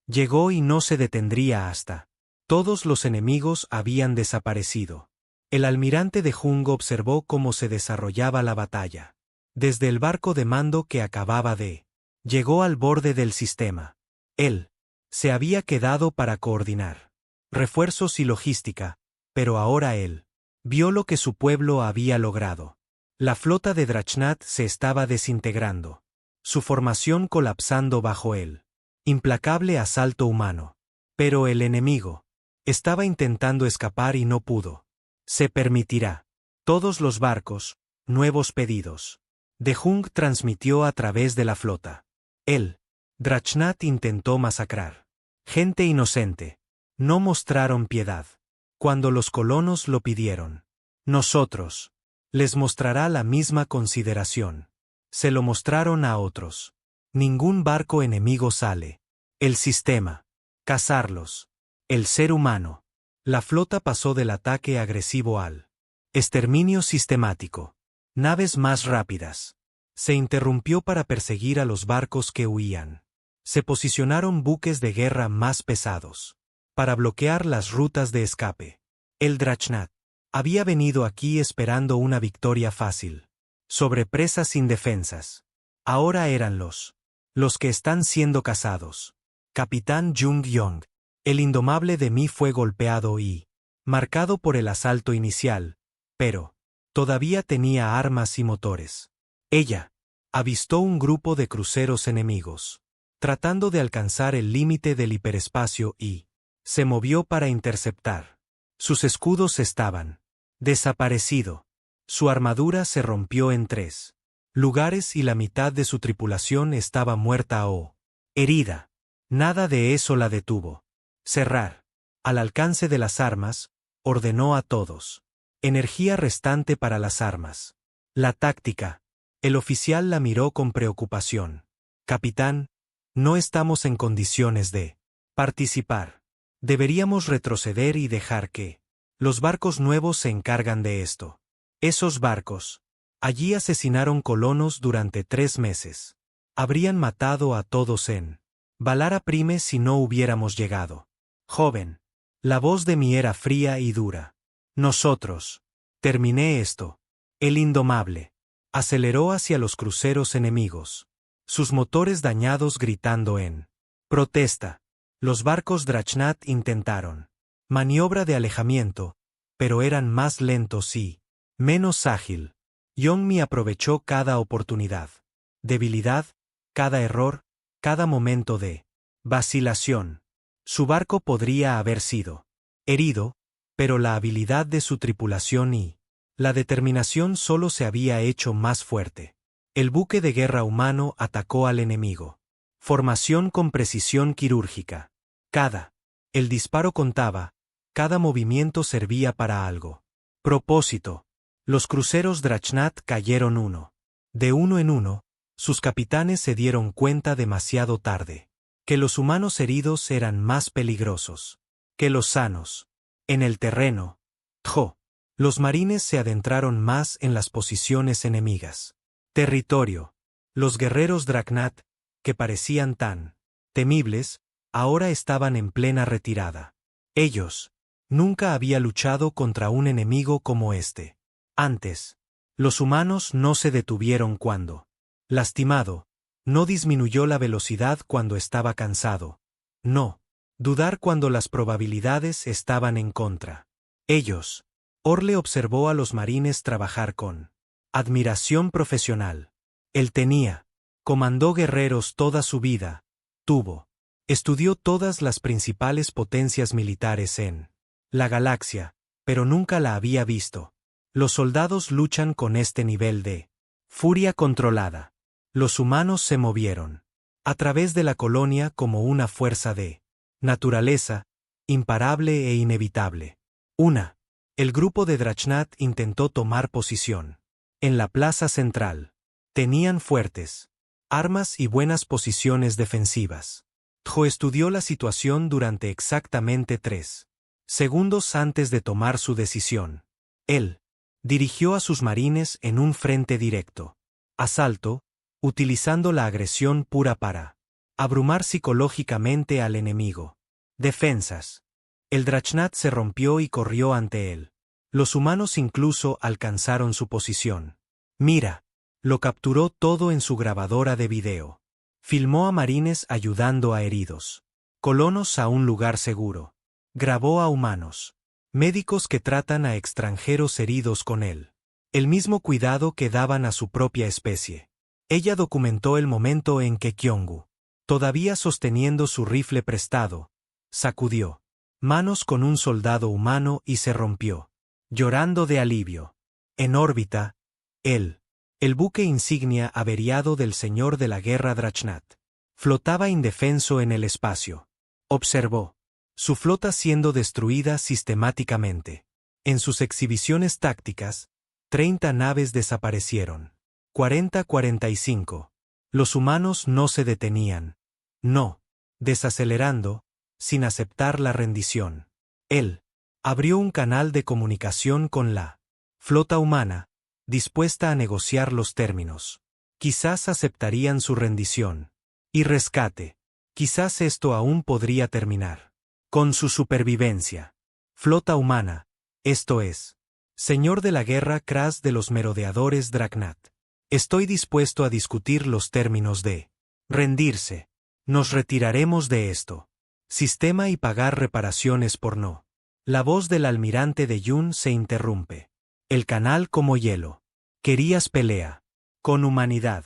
llegó y no se detendría hasta todos los enemigos habían desaparecido. El almirante de Jung observó cómo se desarrollaba la batalla. Desde el barco de mando que acababa de llegó al borde del sistema. Él se había quedado para coordinar refuerzos y logística, pero ahora él vio lo que su pueblo había logrado. La flota de Drachnat se estaba desintegrando. Su formación colapsando bajo él. Implacable asalto humano. Pero el enemigo estaba intentando escapar y no pudo. Se permitirá. Todos los barcos, nuevos pedidos. De Jung transmitió a través de la flota. El Drachnat intentó masacrar. Gente inocente. No mostraron piedad. Cuando los colonos lo pidieron. Nosotros. Les mostrará la misma consideración. Se lo mostraron a otros. Ningún barco enemigo sale. El sistema. Cazarlos. El ser humano. La flota pasó del ataque agresivo al exterminio sistemático. Naves más rápidas. Se interrumpió para perseguir a los barcos que huían. Se posicionaron buques de guerra más pesados. Para bloquear las rutas de escape. El Drachnat había venido aquí esperando una victoria fácil. Sobre presas indefensas. Ahora eran los que están siendo cazados. Capitán Jung Yong. El indomable de mí fue golpeado y marcado por el asalto inicial, pero todavía tenía armas y motores. Ella avistó un grupo de cruceros enemigos, tratando de alcanzar el límite del hiperespacio y se movió para interceptar. Sus escudos estaban desaparecido. Su armadura se rompió en 3 lugares y la mitad de su tripulación estaba muerta o herida. Nada de eso la detuvo. Cerrar. Al alcance de las armas, ordenó a todos. Energía restante para las armas. La táctica. El oficial la miró con preocupación. Capitán, no estamos en condiciones de participar. Deberíamos retroceder y dejar que los barcos nuevos se encargan de esto. Esos barcos. Allí asesinaron colonos durante 3 meses. Habrían matado a todos en Valara Prime si no hubiéramos llegado. Joven. La voz de mí era fría y dura. Nosotros. Terminé esto. El indomable. Aceleró hacia los cruceros enemigos. Sus motores dañados gritando en protesta. Los barcos Drachnat intentaron maniobra de alejamiento, pero eran más lentos y menos ágil. Yongmi aprovechó cada oportunidad. Debilidad, cada error, cada momento de vacilación. Su barco podría haber sido herido, pero la habilidad de su tripulación y la determinación solo se había hecho más fuerte. El buque de guerra humano atacó al enemigo. Formación con precisión quirúrgica. El disparo contaba, cada movimiento servía para algo. Propósito. Los cruceros Drachnat cayeron uno en uno, sus capitanes se dieron cuenta demasiado tarde, que los humanos heridos eran más peligrosos que los sanos. En el terreno, los marines se adentraron más en las posiciones enemigas. Territorio. Los guerreros Drachnat, que parecían tan temibles, ahora estaban en plena retirada. Ellos nunca había luchado contra un enemigo como este. Antes, los humanos no se detuvieron cuando, lastimado, no disminuyó la velocidad cuando estaba cansado. No, dudar cuando las probabilidades estaban en contra. Ellos. Orle observó a los marines trabajar con admiración profesional. Él comandó guerreros toda su vida, estudió todas las principales potencias militares en la galaxia, pero nunca la había visto. Los soldados luchan con este nivel de furia controlada. Los humanos se movieron a través de la colonia como una fuerza de naturaleza, imparable e inevitable. El grupo de Drachnat intentó tomar posición en la plaza central. Tenían fuertes armas y buenas posiciones defensivas. Tjo estudió la situación durante exactamente 3 segundos antes de tomar su decisión. Él dirigió a sus marines en un frente directo. Asalto, utilizando la agresión pura para abrumar psicológicamente al enemigo. Defensas. El Drachnat se rompió y corrió ante él. Los humanos incluso alcanzaron su posición. Mira. Lo capturó todo en su grabadora de video. Filmó a marines ayudando a heridos. Colonos a un lugar seguro. Grabó a humanos. Médicos que tratan a extranjeros heridos con él. El mismo cuidado que daban a su propia especie. Ella documentó el momento en que Kyongu, todavía sosteniendo su rifle prestado, sacudió manos con un soldado humano y se rompió, llorando de alivio. En órbita, él El buque insignia averiado del señor de la guerra Drachnat. Flotaba indefenso en el espacio. Observó. Su flota siendo destruida sistemáticamente. En sus exhibiciones tácticas, 30 naves desaparecieron. 40-45. Los humanos no se detenían. No. Desacelerando, sin aceptar la rendición. Él abrió un canal de comunicación con la flota humana, dispuesta a negociar los términos. Quizás aceptarían su rendición. Y rescate. Quizás esto aún podría terminar. Con su supervivencia. Flota humana, esto es. Señor de la guerra Kras de los merodeadores Drachnat. Estoy dispuesto a discutir los términos de rendirse. Nos retiraremos de esto. Sistema y pagar reparaciones por no. La voz del almirante de Yun se interrumpe. El canal como hielo. Querías pelea. Con humanidad.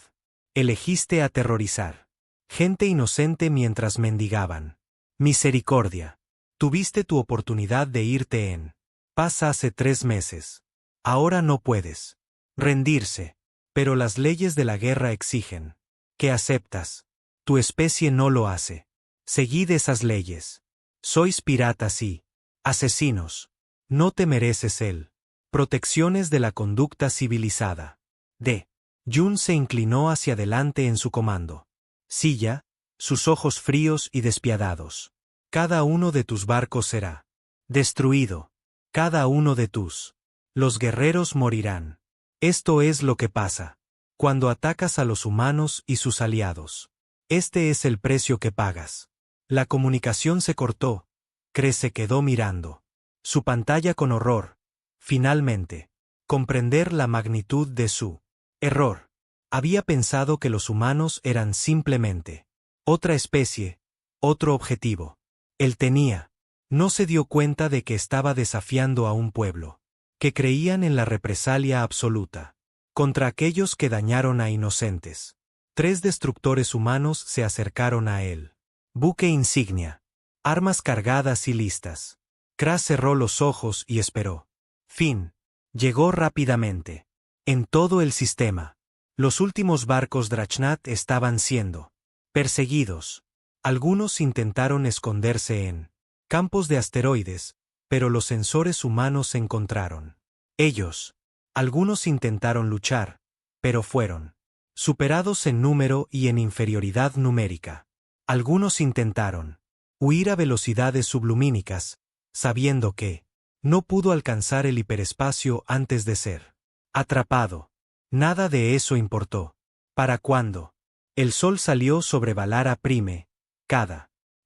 Elegiste aterrorizar. Gente inocente mientras mendigaban. Misericordia. Tuviste tu oportunidad de irte en paz hace 3 meses. Ahora no puedes rendirse. Pero las leyes de la guerra exigen que aceptas. Tu especie no lo hace. Seguid esas leyes. Sois piratas y asesinos. No te mereces el protecciones de la conducta civilizada. D. Yun se inclinó hacia adelante en su comando. Silla, sus ojos fríos y despiadados. Cada uno de tus barcos será destruido. Cada uno de tus. Los guerreros morirán. Esto es lo que pasa cuando atacas a los humanos y sus aliados. Este es el precio que pagas. La comunicación se cortó. Kres se quedó mirando su pantalla con horror. Finalmente, comprender la magnitud de su error. Había pensado que los humanos eran simplemente otra especie, otro objetivo. Él tenía. No se dio cuenta de que estaba desafiando a un pueblo que creían en la represalia absoluta contra aquellos que dañaron a inocentes. 3 destructores humanos se acercaron a él. Buque insignia. Armas cargadas y listas. Kras cerró los ojos y esperó. Fin. Llegó rápidamente. En todo el sistema. Los últimos barcos Drachnat estaban siendo perseguidos. Algunos intentaron esconderse en campos de asteroides, pero los sensores humanos se encontraron. Ellos. Algunos intentaron luchar, pero fueron superados en número y en inferioridad numérica. Algunos intentaron huir a velocidades sublumínicas, sabiendo que no pudo alcanzar el hiperespacio antes de ser atrapado. Nada de eso importó. ¿Para cuándo? El sol salió sobre Valara Prime.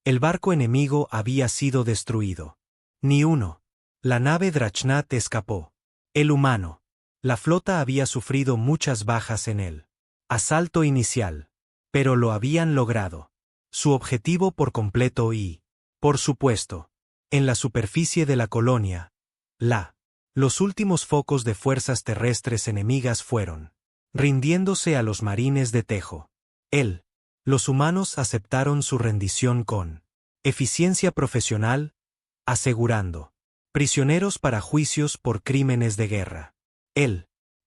El barco enemigo había sido destruido. Ni uno. La nave Drachnat escapó. El humano. La flota había sufrido muchas bajas en el asalto inicial. Pero lo habían logrado. Su objetivo por completo y, por supuesto, en la superficie de la colonia, los últimos focos de fuerzas terrestres enemigas fueron rindiéndose a los marines de Tejo. Los humanos aceptaron su rendición con eficiencia profesional, asegurando prisioneros para juicios por crímenes de guerra.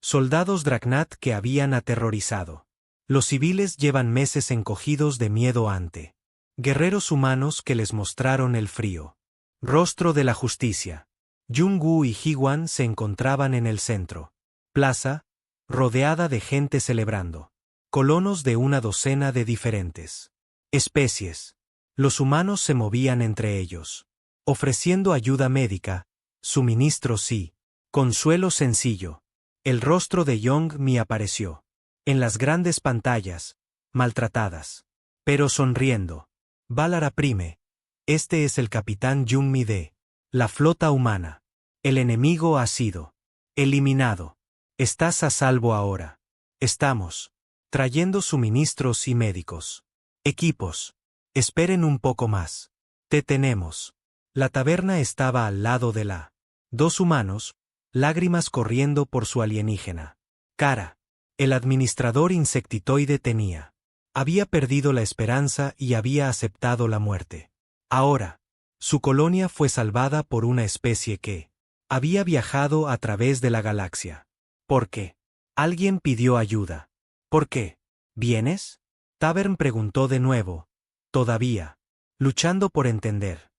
Soldados Drachnat que habían aterrorizado. Los civiles llevan meses encogidos de miedo ante guerreros humanos que les mostraron el frío rostro de la justicia. Jung-Woo y Ji-Wan se encontraban en el centro. Plaza, rodeada de gente celebrando. Colonos de una docena de diferentes especies. Los humanos se movían entre ellos, ofreciendo ayuda médica, suministros y consuelo sencillo. El rostro de Young-Mi apareció en las grandes pantallas, maltratadas, pero sonriendo. Valara Prime. Este es el capitán Young-Mi de la flota humana. El enemigo ha sido eliminado. Estás a salvo ahora. Estamos trayendo suministros y médicos. Equipos. Esperen un poco más. Te tenemos. La taberna estaba al lado de la 2 humanos, lágrimas corriendo por su alienígena cara. El administrador insectitoide había perdido la esperanza y había aceptado la muerte. Ahora, su colonia fue salvada por una especie que había viajado a través de la galaxia. ¿Por qué? Alguien pidió ayuda. ¿Por qué? ¿Vienes? Tavern preguntó de nuevo. Todavía. Luchando por entender.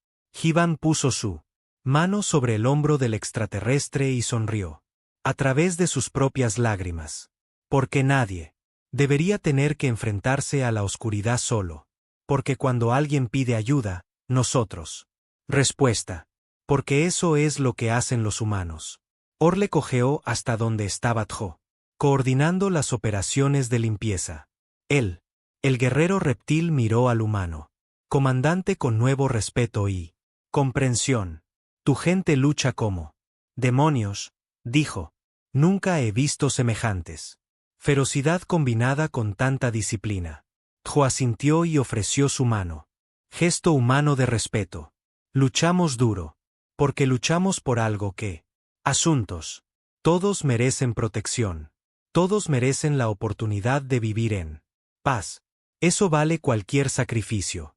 Hivan puso su mano sobre el hombro del extraterrestre y sonrió. A través de sus propias lágrimas. Porque nadie debería tener que enfrentarse a la oscuridad solo. Porque cuando alguien pide ayuda, nosotros. Respuesta. Porque eso es lo que hacen los humanos. Orle cojeó hasta donde estaba Tjo, coordinando las operaciones de limpieza. Él, el guerrero reptil, miró al humano. Comandante, con nuevo respeto y comprensión. Tu gente lucha como demonios, dijo. Nunca he visto semejantes. Ferocidad combinada con tanta disciplina. Tjo asintió y ofreció su mano. Gesto humano de respeto. Luchamos duro. Porque luchamos por algo que... Asuntos. Todos merecen protección. Todos merecen la oportunidad de vivir en paz. Eso vale cualquier sacrificio.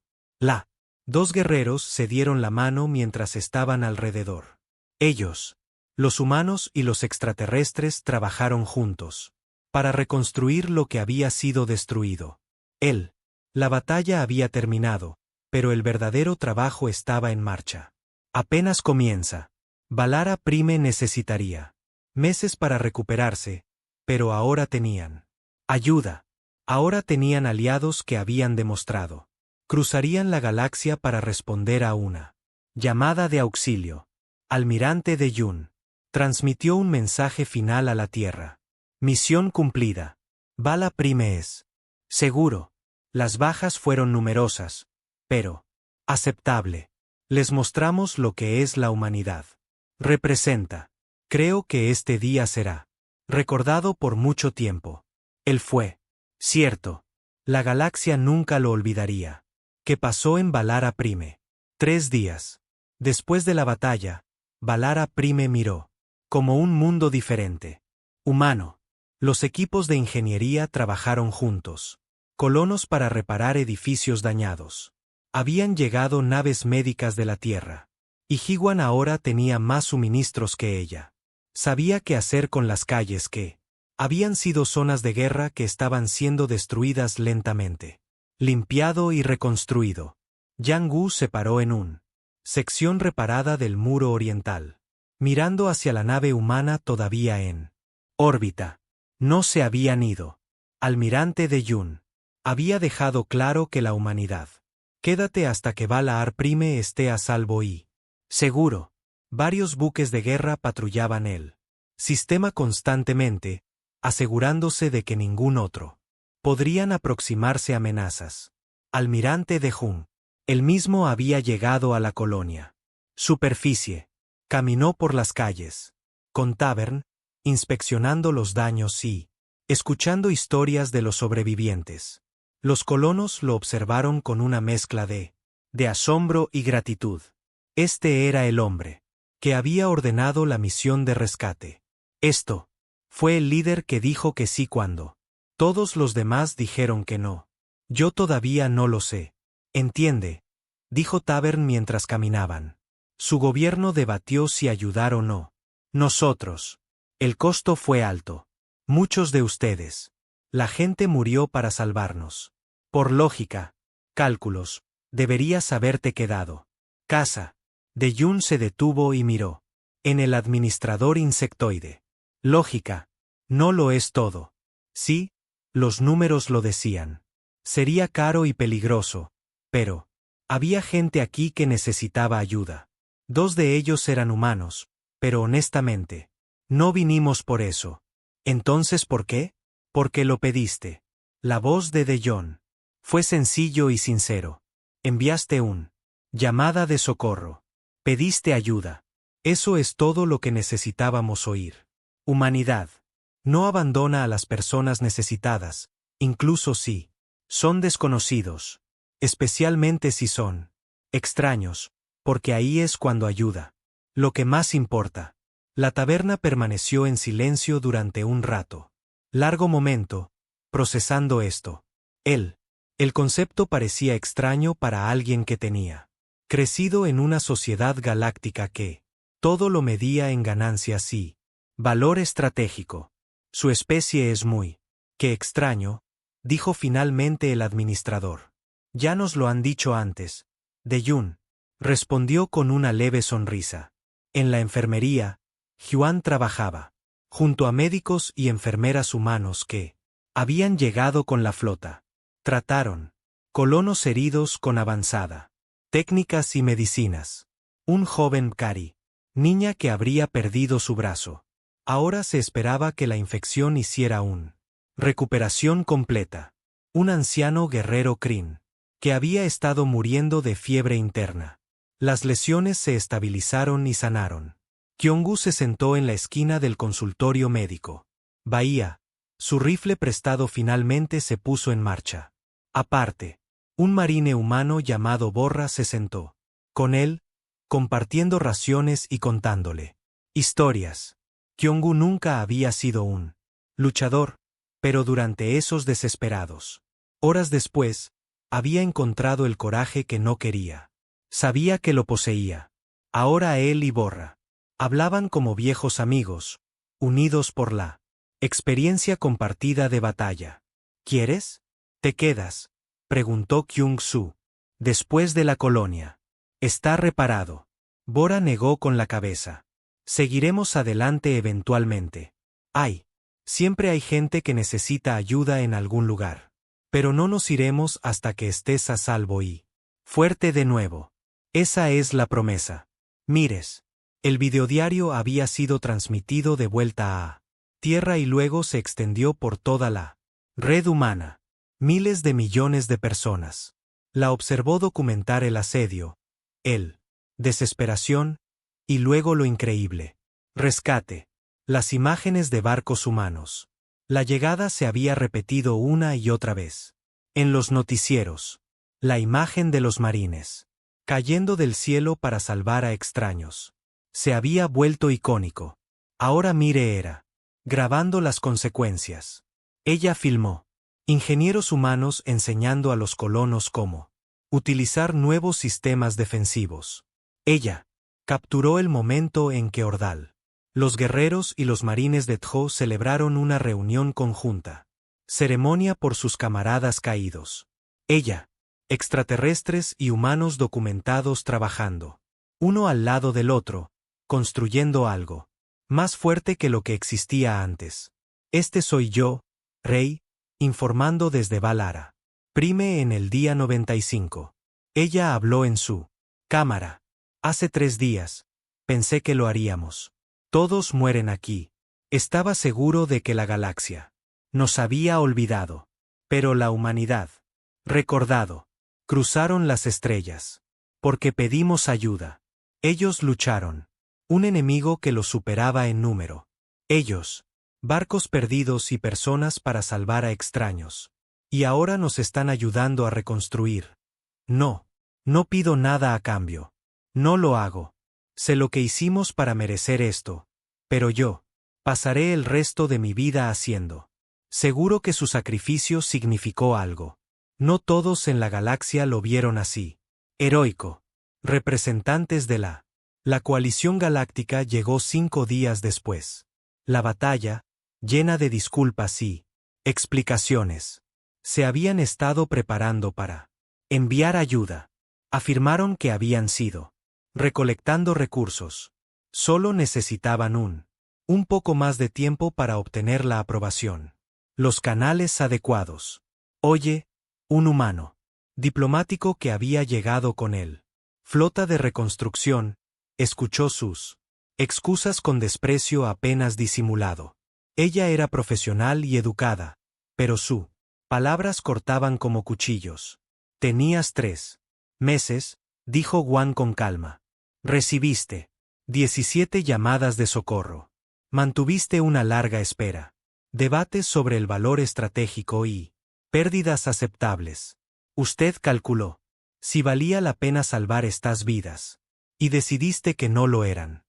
Dos guerreros se dieron la mano mientras estaban alrededor. Ellos, los humanos y los extraterrestres, trabajaron juntos para reconstruir lo que había sido destruido. La batalla había terminado, pero el verdadero trabajo estaba en marcha. Apenas comienza. Valara Prime necesitaría meses para recuperarse, pero ahora tenían ayuda. Ahora tenían aliados que habían demostrado. Cruzarían la galaxia para responder a una llamada de auxilio. Almirante de Yun transmitió un mensaje final a la Tierra. Misión cumplida. Vala Prime es seguro. Las bajas fueron numerosas, pero aceptable. Les mostramos lo que es la humanidad. Representa. Creo que este día será recordado por mucho tiempo. Él fue cierto. La galaxia nunca lo olvidaría. ¿Qué pasó en Valara Prime? 3 días. Después de la batalla, Valara Prime miró como un mundo diferente. Humano. Los equipos de ingeniería trabajaron juntos. Colonos para reparar edificios dañados. Habían llegado naves médicas de la Tierra. Y Hiwan ahora tenía más suministros que ella. Sabía qué hacer con las calles que habían sido zonas de guerra que estaban siendo destruidas lentamente. Limpiado y reconstruido. Yang Gu se paró en una sección reparada del muro oriental, mirando hacia la nave humana todavía en órbita. No se habían ido. Almirante de Yun había dejado claro que la humanidad. Quédate hasta que Valar Prime esté a salvo y seguro. Varios buques de guerra patrullaban el sistema constantemente, asegurándose de que ningún otro podrían aproximarse amenazas. Almirante de Jun. Él mismo había llegado a la colonia. Superficie. Caminó por las calles. Con Tavern, inspeccionando los daños y escuchando historias de los sobrevivientes. Los colonos lo observaron con una mezcla de asombro y gratitud. Este era el hombre que había ordenado la misión de rescate. Esto fue el líder que dijo que sí cuando todos los demás dijeron que no. Yo todavía no lo sé. Entiende, dijo Tavern mientras caminaban. Su gobierno debatió si ayudar o no. Nosotros. El costo fue alto. Muchos de ustedes. La gente murió para salvarnos. Por lógica, cálculos, deberías haberte quedado. Casa. De Yun se detuvo y miró. En el administrador insectoide. Lógica. No lo es todo. Sí, los números lo decían. Sería caro y peligroso. Pero había gente aquí que necesitaba ayuda. 2 de ellos eran humanos, pero honestamente, no vinimos por eso. Entonces, ¿por qué? Porque lo pediste. La voz de Jon fue sencillo y sincero. Enviaste un llamada de socorro. Pediste ayuda. Eso es todo lo que necesitábamos oír. Humanidad. No abandona a las personas necesitadas, incluso si son desconocidos. Especialmente si son extraños, porque ahí es cuando ayuda. Lo que más importa. La taberna permaneció en silencio durante un rato. Largo momento, procesando esto. El concepto parecía extraño para alguien que tenía crecido en una sociedad galáctica que todo lo medía en ganancias y valor estratégico. Su especie es muy... Qué extraño, dijo finalmente el administrador. Ya nos lo han dicho antes. De-Yun respondió con una leve sonrisa. En la enfermería, Juan trabajaba junto a médicos y enfermeras humanos que habían llegado con la flota. Trataron colonos heridos con avanzada técnicas y medicinas. Un joven Kari, niña que habría perdido su brazo. Ahora se esperaba que la infección hiciera recuperación completa. Un anciano guerrero Kryn, que había estado muriendo de fiebre interna. Las lesiones se estabilizaron y sanaron. Kyong-gu se sentó en la esquina del consultorio médico. Bahía. Su rifle prestado finalmente se puso en marcha. Aparte, un marine humano llamado Borra se sentó con él, compartiendo raciones y contándole historias. Kyong-gu nunca había sido un luchador, pero durante esos desesperados horas después, había encontrado el coraje que no quería. Sabía que lo poseía. Ahora él y Borra hablaban como viejos amigos, unidos por la experiencia compartida de batalla. ¿Quieres? ¿Te quedas?, preguntó Kyung-su. Después de la colonia. Está reparado. Borra negó con la cabeza. Seguiremos adelante eventualmente. Siempre hay gente que necesita ayuda en algún lugar. Pero no nos iremos hasta que estés a salvo y fuerte de nuevo. Esa es la promesa. Mires. El videodiario había sido transmitido de vuelta a tierra y luego se extendió por toda la red humana. Miles de millones de personas la observó documentar el asedio, el desesperación, y luego lo increíble rescate. Las imágenes de barcos humanos. La llegada se había repetido una y otra vez. En los noticieros. La imagen de los marines cayendo del cielo para salvar a extraños. Se había vuelto icónico. Ahora Mire era grabando las consecuencias. Ella filmó ingenieros humanos enseñando a los colonos cómo utilizar nuevos sistemas defensivos. Ella capturó el momento en que Ordal, los guerreros y los marines de Tjo celebraron una reunión conjunta. Ceremonia por sus camaradas caídos. Ella, extraterrestres y humanos documentados trabajando, uno al lado del otro, construyendo algo más fuerte que lo que existía antes. Este soy yo, Rey, informando desde Valara. Prime en el día 95. Ella habló en su cámara. Hace 3 días. Pensé que lo haríamos. Todos mueren aquí. Estaba seguro de que la galaxia nos había olvidado. Pero la humanidad, recordado, cruzaron las estrellas. Porque pedimos ayuda. Ellos lucharon. Un enemigo que los superaba en número. Ellos, barcos perdidos y personas para salvar a extraños. Y ahora nos están ayudando a reconstruir. No pido nada a cambio. No lo hago. Sé lo que hicimos para merecer esto. Pero yo pasaré el resto de mi vida haciendo. Seguro que su sacrificio significó algo. No todos en la galaxia lo vieron así. Heroico. Representantes de la coalición galáctica llegó 5 días después. La batalla, llena de disculpas y explicaciones. Se habían estado preparando para enviar ayuda. Afirmaron que habían sido recolectando recursos. Solo necesitaban un poco más de tiempo para obtener la aprobación. Los canales adecuados. Oye, un humano diplomático que había llegado con él. Flota de reconstrucción, escuchó sus excusas con desprecio apenas disimulado. Ella era profesional y educada, pero sus palabras cortaban como cuchillos. Tenías 3 meses, dijo Juan con calma. Recibiste 17 llamadas de socorro. Mantuviste una larga espera. Debates sobre el valor estratégico y pérdidas aceptables. Usted calculó si valía la pena salvar estas vidas. Y decidiste que no lo eran.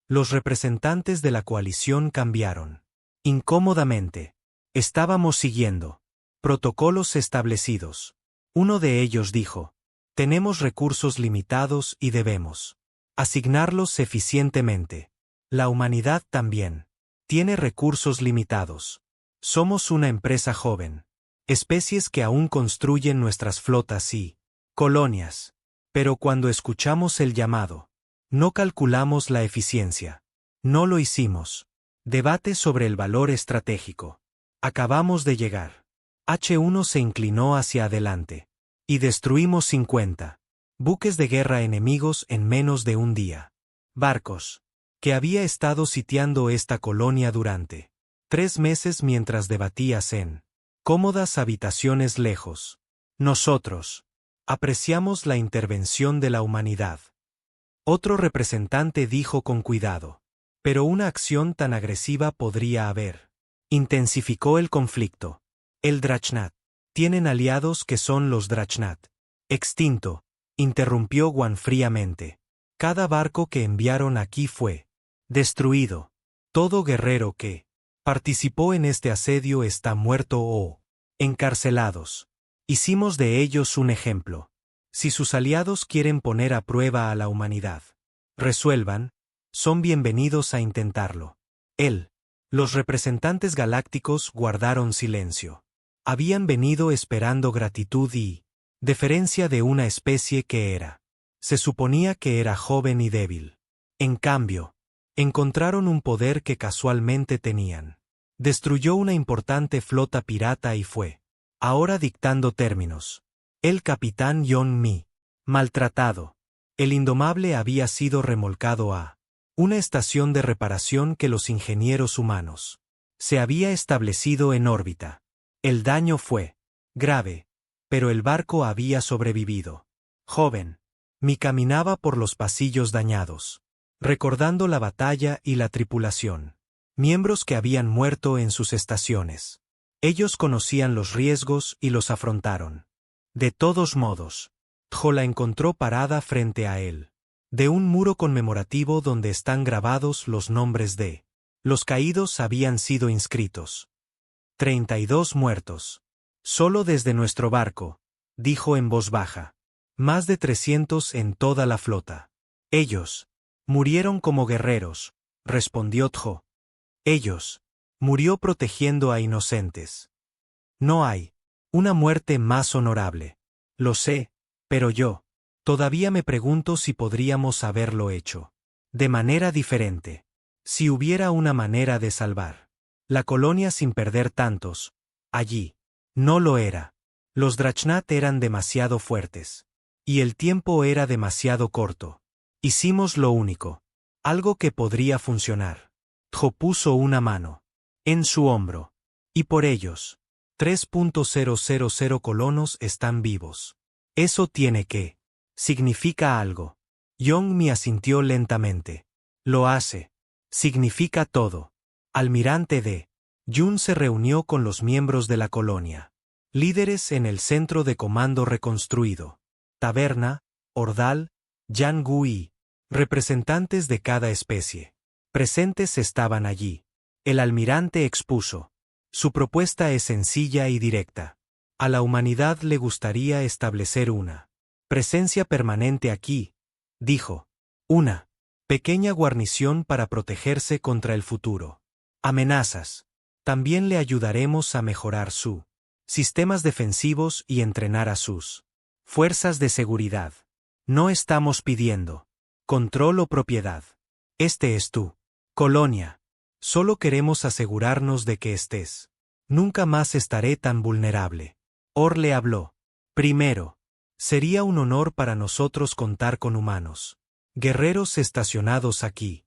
Los representantes de la coalición cambiaron. Incómodamente. Estábamos siguiendo protocolos establecidos. Uno de ellos dijo: tenemos recursos limitados y debemos asignarlos eficientemente. La humanidad también. Tiene recursos limitados. Somos una empresa joven. Especies que aún construyen nuestras flotas y colonias. Pero cuando escuchamos el llamado, no calculamos la eficiencia. No lo hicimos. Debate sobre el valor estratégico. Acabamos de llegar. H1 se inclinó hacia adelante. Y destruimos 50 buques de guerra enemigos en menos de un día. Barcos. Que había estado sitiando esta colonia durante 3 meses mientras debatías en cómodas habitaciones lejos. Nosotros apreciamos la intervención de la humanidad. Otro representante dijo con cuidado. Pero una acción tan agresiva podría haber intensificó el conflicto. El Drachnat. Tienen aliados que son los Drachnat. Extinto, interrumpió Guan fríamente. Cada barco que enviaron aquí fue destruido. Todo guerrero que participó en este asedio está muerto o encarcelados. Hicimos de ellos un ejemplo. Si sus aliados quieren poner a prueba a la humanidad, resuelvan, son bienvenidos a intentarlo. Los representantes galácticos guardaron silencio. Habían venido esperando gratitud y deferencia de una especie que se suponía que era joven y débil. En cambio, encontraron un poder que casualmente tenían. Destruyó una importante flota pirata y fue, ahora dictando términos. El capitán Yon-Mi, maltratado. El indomable había sido remolcado a una estación de reparación que los ingenieros humanos se había establecido en órbita. El daño fue grave, pero el barco había sobrevivido. Joven. Mi caminaba por los pasillos dañados, recordando la batalla y la tripulación. Miembros que habían muerto en sus estaciones. Ellos conocían los riesgos y los afrontaron. De todos modos, Tjo la encontró parada frente a él. De un muro conmemorativo donde están grabados los nombres de los caídos habían sido inscritos. 32 muertos. Solo desde nuestro barco, dijo en voz baja. Más de 300 en toda la flota. Ellos murieron como guerreros, respondió Tjo. Ellos murió protegiendo a inocentes. No hay una muerte más honorable. Lo sé, pero yo todavía me pregunto si podríamos haberlo hecho de manera diferente. Si hubiera una manera de salvar la colonia sin perder tantos, allí no lo era. Los Drachnat eran demasiado fuertes. Y el tiempo era demasiado corto. Hicimos lo único. Algo que podría funcionar. Tjo puso una mano en su hombro. Y por ellos. 3.000 colonos están vivos. Eso tiene que significa algo. Yong-Mi asintió lentamente. Lo hace. Significa todo. Almirante de Yun se reunió con los miembros de la colonia. Líderes en el centro de comando reconstruido. Taberna, Ordal, Yan Gu y representantes de cada especie. Presentes estaban allí. El almirante expuso. Su propuesta es sencilla y directa. A la humanidad le gustaría establecer una presencia permanente aquí, dijo. Una pequeña guarnición para protegerse contra el futuro. Amenazas. También le ayudaremos a mejorar sus sistemas defensivos y entrenar a sus fuerzas de seguridad. No estamos pidiendo control o propiedad. Este es tu colonia. Solo queremos asegurarnos de que estés. Nunca más estaré tan vulnerable. Orle habló. Primero, sería un honor para nosotros contar con humanos. Guerreros estacionados aquí.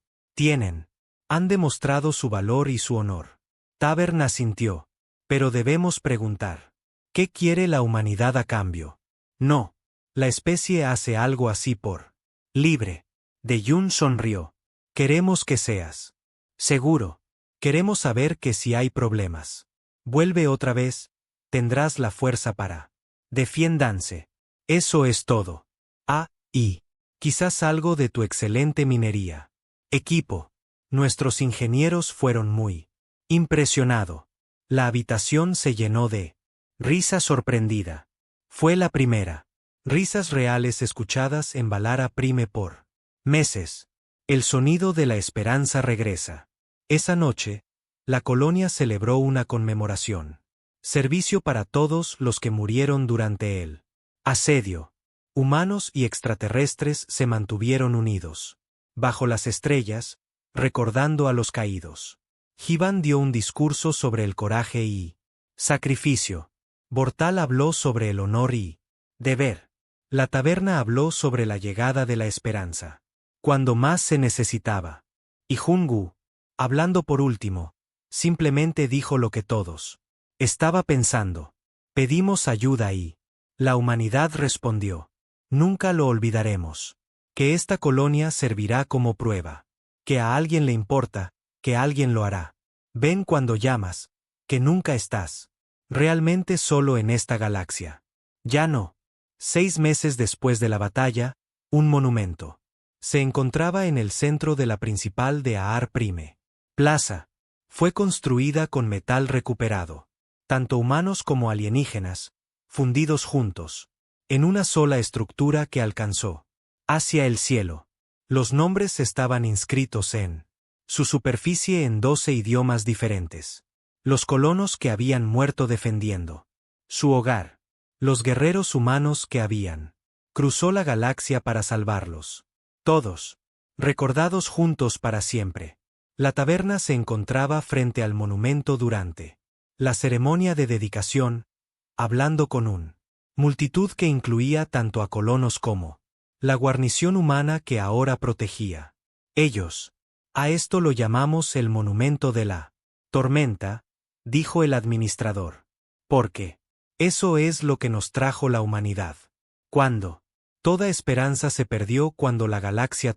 Han demostrado su valor y su honor. Tavern asintió. Pero debemos preguntar. ¿Qué quiere la humanidad a cambio? No. La especie hace algo así por libre. De Yun sonrió. Queremos que seas seguro. Queremos saber que si hay problemas. Vuelve otra vez. Tendrás la fuerza para defiéndanse. Eso es todo. Y quizás algo de tu excelente minería. Equipo. Nuestros ingenieros fueron muy impresionado. La habitación se llenó de risa sorprendida. Fue la primera. Risas reales escuchadas en Valara Prime por meses. El sonido de la esperanza regresa. Esa noche, La colonia celebró una conmemoración. Servicio para todos los que murieron durante el asedio. Humanos y extraterrestres se mantuvieron unidos. Bajo las estrellas, recordando a los caídos. Hiban dio un discurso sobre el coraje y sacrificio. Bortal habló sobre el honor y deber. La taberna habló sobre la llegada de la esperanza. Cuando más se necesitaba. Y Jungu, hablando por último, simplemente dijo lo que todos estaba pensando. Pedimos ayuda y la humanidad respondió. Nunca lo olvidaremos. Que esta colonia servirá como prueba. Que a alguien le importa, que alguien lo hará. Ven cuando llamas, que nunca estás realmente solo en esta galaxia. Ya no. 6 meses después de la batalla, un monumento se encontraba en el centro de la principal de Aar Prime. Plaza. Fue construida con metal recuperado. Tanto humanos como alienígenas, fundidos juntos, en una sola estructura que alcanzó hacia el cielo. Los nombres estaban inscritos en su superficie en 12 idiomas diferentes. Los colonos que habían muerto defendiendo su hogar. Los guerreros humanos que habían cruzó la galaxia para salvarlos. Todos, recordados juntos para siempre. La taberna se encontraba frente al monumento durante la ceremonia de dedicación, hablando con un multitud que incluía tanto a colonos como la guarnición humana que ahora protegía. Ellos. A esto lo llamamos el monumento de la tormenta, dijo el administrador. Porque eso es lo que nos trajo la humanidad. Cuando toda esperanza se perdió cuando la galaxia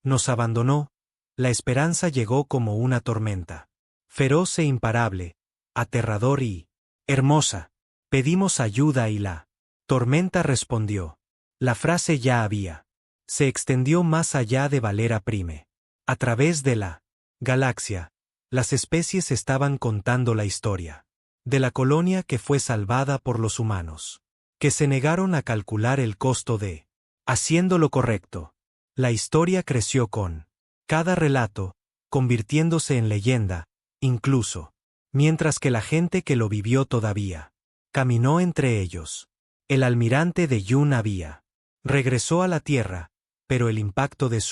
nos abandonó, la esperanza llegó como una tormenta. Feroz e imparable, aterrador y hermosa. Pedimos ayuda y la tormenta respondió. La frase ya se extendió más allá de Valera Prime. A través de la galaxia, las especies estaban contando la historia de la colonia que fue salvada por los humanos, que se negaron a calcular el costo de haciendo lo correcto. La historia creció con cada relato, convirtiéndose en leyenda, incluso mientras que la gente que lo vivió todavía caminó entre ellos. El almirante de Yun regresó a la Tierra, pero el impacto de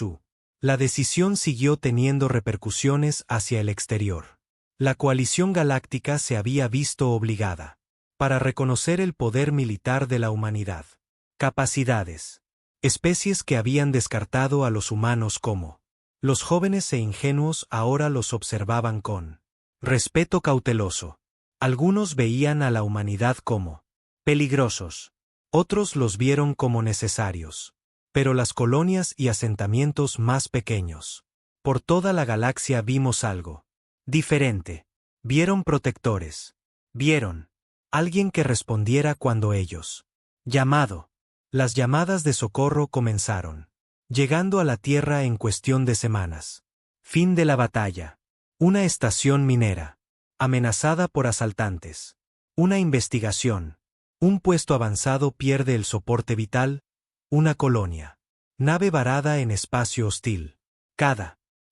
la decisión siguió teniendo repercusiones hacia el exterior. La coalición galáctica se había visto obligada para reconocer el poder militar de la humanidad. Capacidades. Especies que habían descartado a los humanos como los jóvenes e ingenuos ahora los observaban con respeto cauteloso. Algunos veían a la humanidad como peligrosos. Otros los vieron como necesarios. Pero las colonias y asentamientos más pequeños. Por toda la galaxia vimos algo diferente. Vieron protectores. Vieron alguien que respondiera cuando ellos llamado. Las llamadas de socorro comenzaron, llegando a la Tierra en cuestión de semanas. Fin de la batalla. Una estación minera, amenazada por asaltantes. Una investigación. Un puesto avanzado pierde el soporte vital. Una colonia. Nave varada en espacio hostil.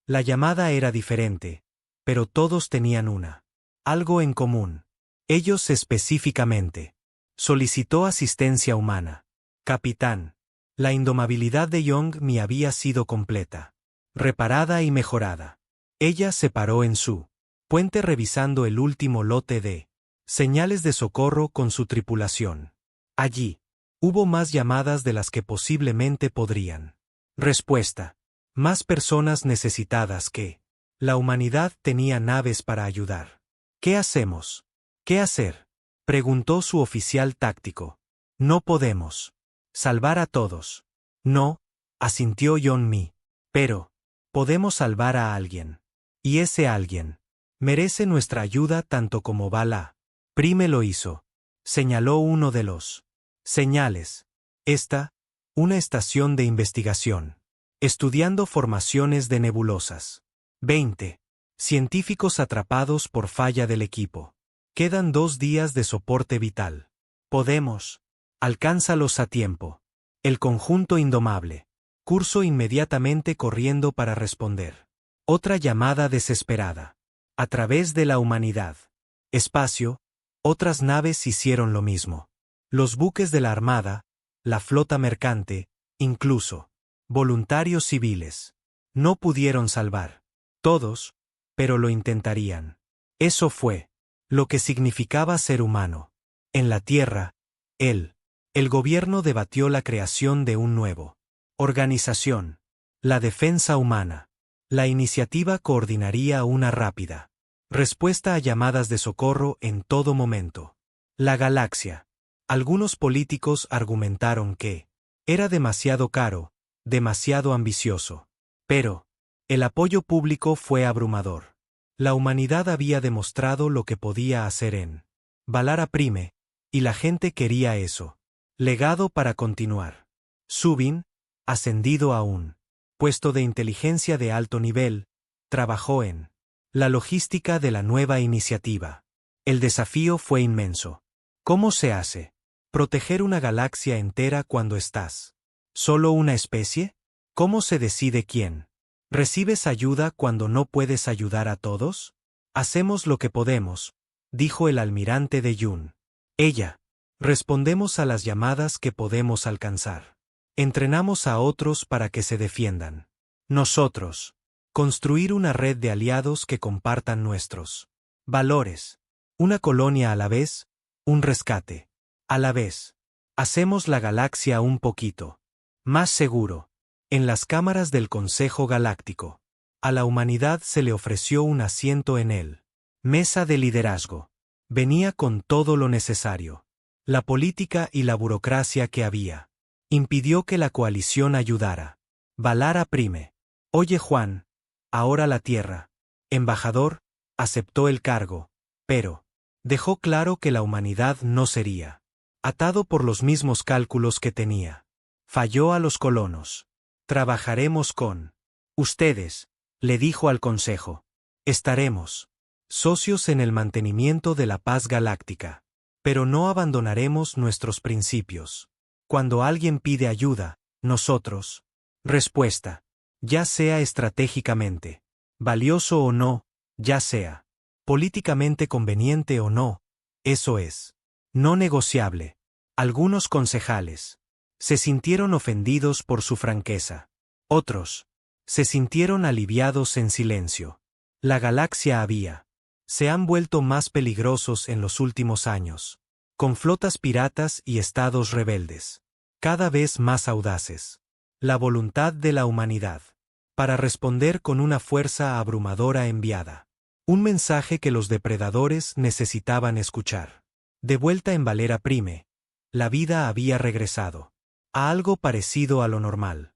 La llamada era diferente, pero todos tenían algo en común. Ellos específicamente. Solicitó asistencia humana. Capitán. La indomabilidad de Young-mi había sido completa. Reparada y mejorada. Ella se paró en su puente revisando el último lote de señales de socorro con su tripulación. Allí. Hubo más llamadas de las que posiblemente podrían. Respuesta. Más personas necesitadas que la humanidad tenía naves para ayudar. ¿Qué hacemos? ¿Qué hacer? Preguntó su oficial táctico. No podemos salvar a todos. No, asintió Yeon-mi. Pero podemos salvar a alguien. Y ese alguien merece nuestra ayuda tanto como Vala. Prime lo hizo. Señaló uno de los señales. Una estación de investigación. Estudiando formaciones de nebulosas. 20. Científicos atrapados por falla del equipo. Quedan 2 días de soporte vital. Podemos. Alcánzalos a tiempo. El conjunto indomable. Curso inmediatamente corriendo para responder. Otra llamada desesperada. A través de la humanidad. Espacio, otras naves hicieron lo mismo. Los buques de la Armada, la flota mercante, incluso voluntarios civiles. No pudieron salvar todos, pero lo intentarían. Eso fue lo que significaba ser humano. En la Tierra, el gobierno debatió la creación de un nuevo organización, la defensa humana. La iniciativa coordinaría una rápida respuesta a llamadas de socorro en todo momento. La galaxia. Algunos políticos argumentaron que era demasiado caro, demasiado ambicioso. Pero el apoyo público fue abrumador. La humanidad había demostrado lo que podía hacer en Valara Prime, y la gente quería eso. Legado para continuar. Zubin, ascendido a un puesto de inteligencia de alto nivel, trabajó en la logística de la nueva iniciativa. El desafío fue inmenso. ¿Cómo se hace? ¿Proteger una galaxia entera cuando estás solo una especie? ¿Cómo se decide quién? ¿Recibes ayuda cuando no puedes ayudar a todos? Hacemos lo que podemos, dijo el almirante de Yun. Ella. Respondemos a las llamadas que podemos alcanzar. Entrenamos a otros para que se defiendan. Nosotros. Construir una red de aliados que compartan nuestros valores. Una colonia a la vez, un rescate. A la vez. Hacemos la galaxia un poquito más seguro. En las cámaras del Consejo Galáctico. A la humanidad se le ofreció un asiento en él. Mesa de liderazgo. Venía con todo lo necesario. La política y la burocracia que había impidió que la coalición ayudara. Valara Prime. Oye Juan, ahora la Tierra. Embajador, aceptó el cargo, pero dejó claro que la humanidad no sería atado por los mismos cálculos que tenía. Falló a los colonos. Trabajaremos con ustedes, le dijo al Consejo. Estaremos socios en el mantenimiento de la paz galáctica. Pero no abandonaremos nuestros principios. Cuando alguien pide ayuda, nosotros. Respuesta. Ya sea estratégicamente valioso o no, ya sea políticamente conveniente o no, eso es no negociable. Algunos concejales se sintieron ofendidos por su franqueza. Otros se sintieron aliviados en silencio. La galaxia se han vuelto más peligrosos en los últimos años, con flotas piratas y estados rebeldes, cada vez más audaces. La voluntad de la humanidad, para responder con una fuerza abrumadora enviada. Un mensaje que los depredadores necesitaban escuchar. De vuelta en Valara Prime, la vida había regresado a algo parecido a lo normal.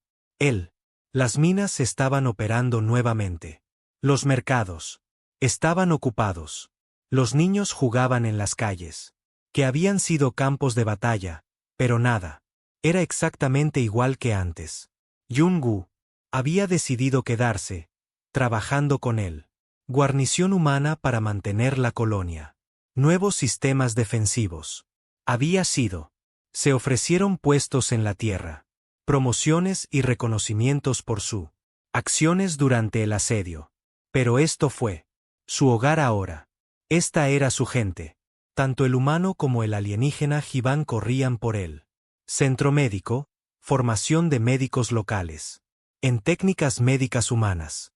Las minas estaban operando nuevamente. Los mercados estaban ocupados. Los niños jugaban en las calles, que habían sido campos de batalla, pero nada era exactamente igual que antes. Yun-gu había decidido quedarse, trabajando con él. Guarnición humana para mantener la colonia. Nuevos sistemas defensivos. Había sido. Se ofrecieron puestos en la tierra. Promociones y reconocimientos por su acciones durante el asedio. Pero esto fue su hogar ahora. Esta era su gente. Tanto el humano como el alienígena Jivan corrían por él. Centro médico, formación de médicos locales. En técnicas médicas humanas.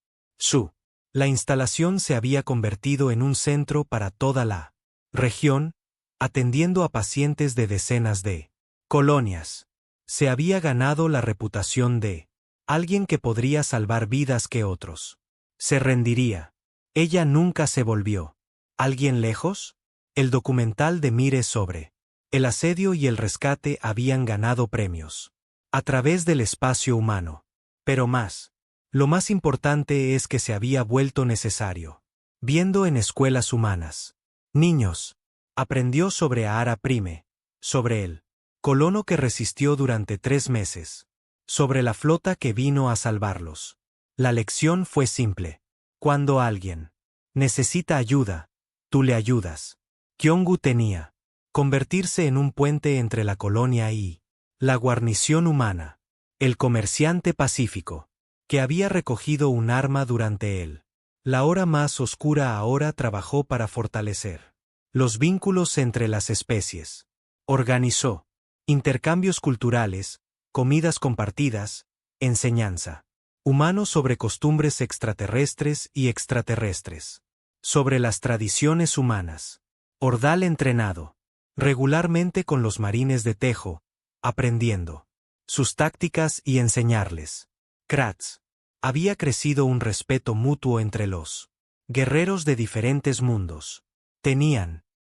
La instalación se había convertido en un centro para toda la región, atendiendo a pacientes de decenas de colonias. Se había ganado la reputación de alguien que podría salvar vidas que otros se rendiría. Ella nunca se volvió. ¿Alguien lejos? El documental de Mire sobre el asedio y el rescate habían ganado premios a través del espacio humano. Pero lo más importante es que se había vuelto necesario. Viendo en escuelas humanas. Niños. Aprendió sobre Ahara Prime, sobre él. Colono que resistió durante 3 meses. Sobre la flota que vino a salvarlos. La lección fue simple. Cuando alguien necesita ayuda, tú le ayudas. Kyongu tenía convertirse en un puente entre la colonia y la guarnición humana. El comerciante pacífico, que había recogido un arma durante La hora más oscura ahora trabajó para fortalecer los vínculos entre las especies. Organizó intercambios culturales, comidas compartidas, enseñanza. Humanos sobre costumbres extraterrestres y extraterrestres. Sobre las tradiciones humanas. Ordal entrenado regularmente con los marines de Tejo, aprendiendo sus tácticas y enseñarles. Kratz. Había crecido un respeto mutuo entre los guerreros de diferentes mundos.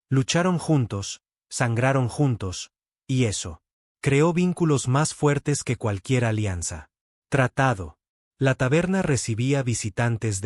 Lucharon juntos, sangraron juntos, y eso creó vínculos más fuertes que cualquier alianza. Tratado. La taberna recibía visitantes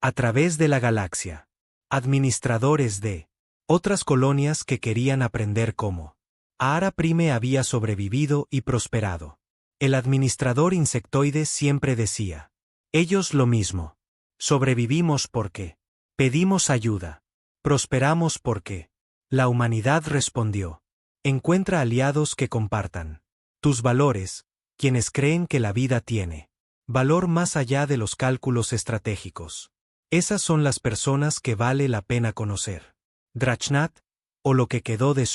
a través de la galaxia. Administradores de otras colonias que querían aprender cómo Ahara Prime había sobrevivido y prosperado. El administrador insectoide siempre decía: ellos lo mismo. Sobrevivimos porque pedimos ayuda. Prosperamos porque la humanidad respondió. Encuentra aliados que compartan tus valores, quienes creen que la vida tiene valor más allá de los cálculos estratégicos. Esas son las personas que vale la pena conocer. Drachnat, o lo que quedó de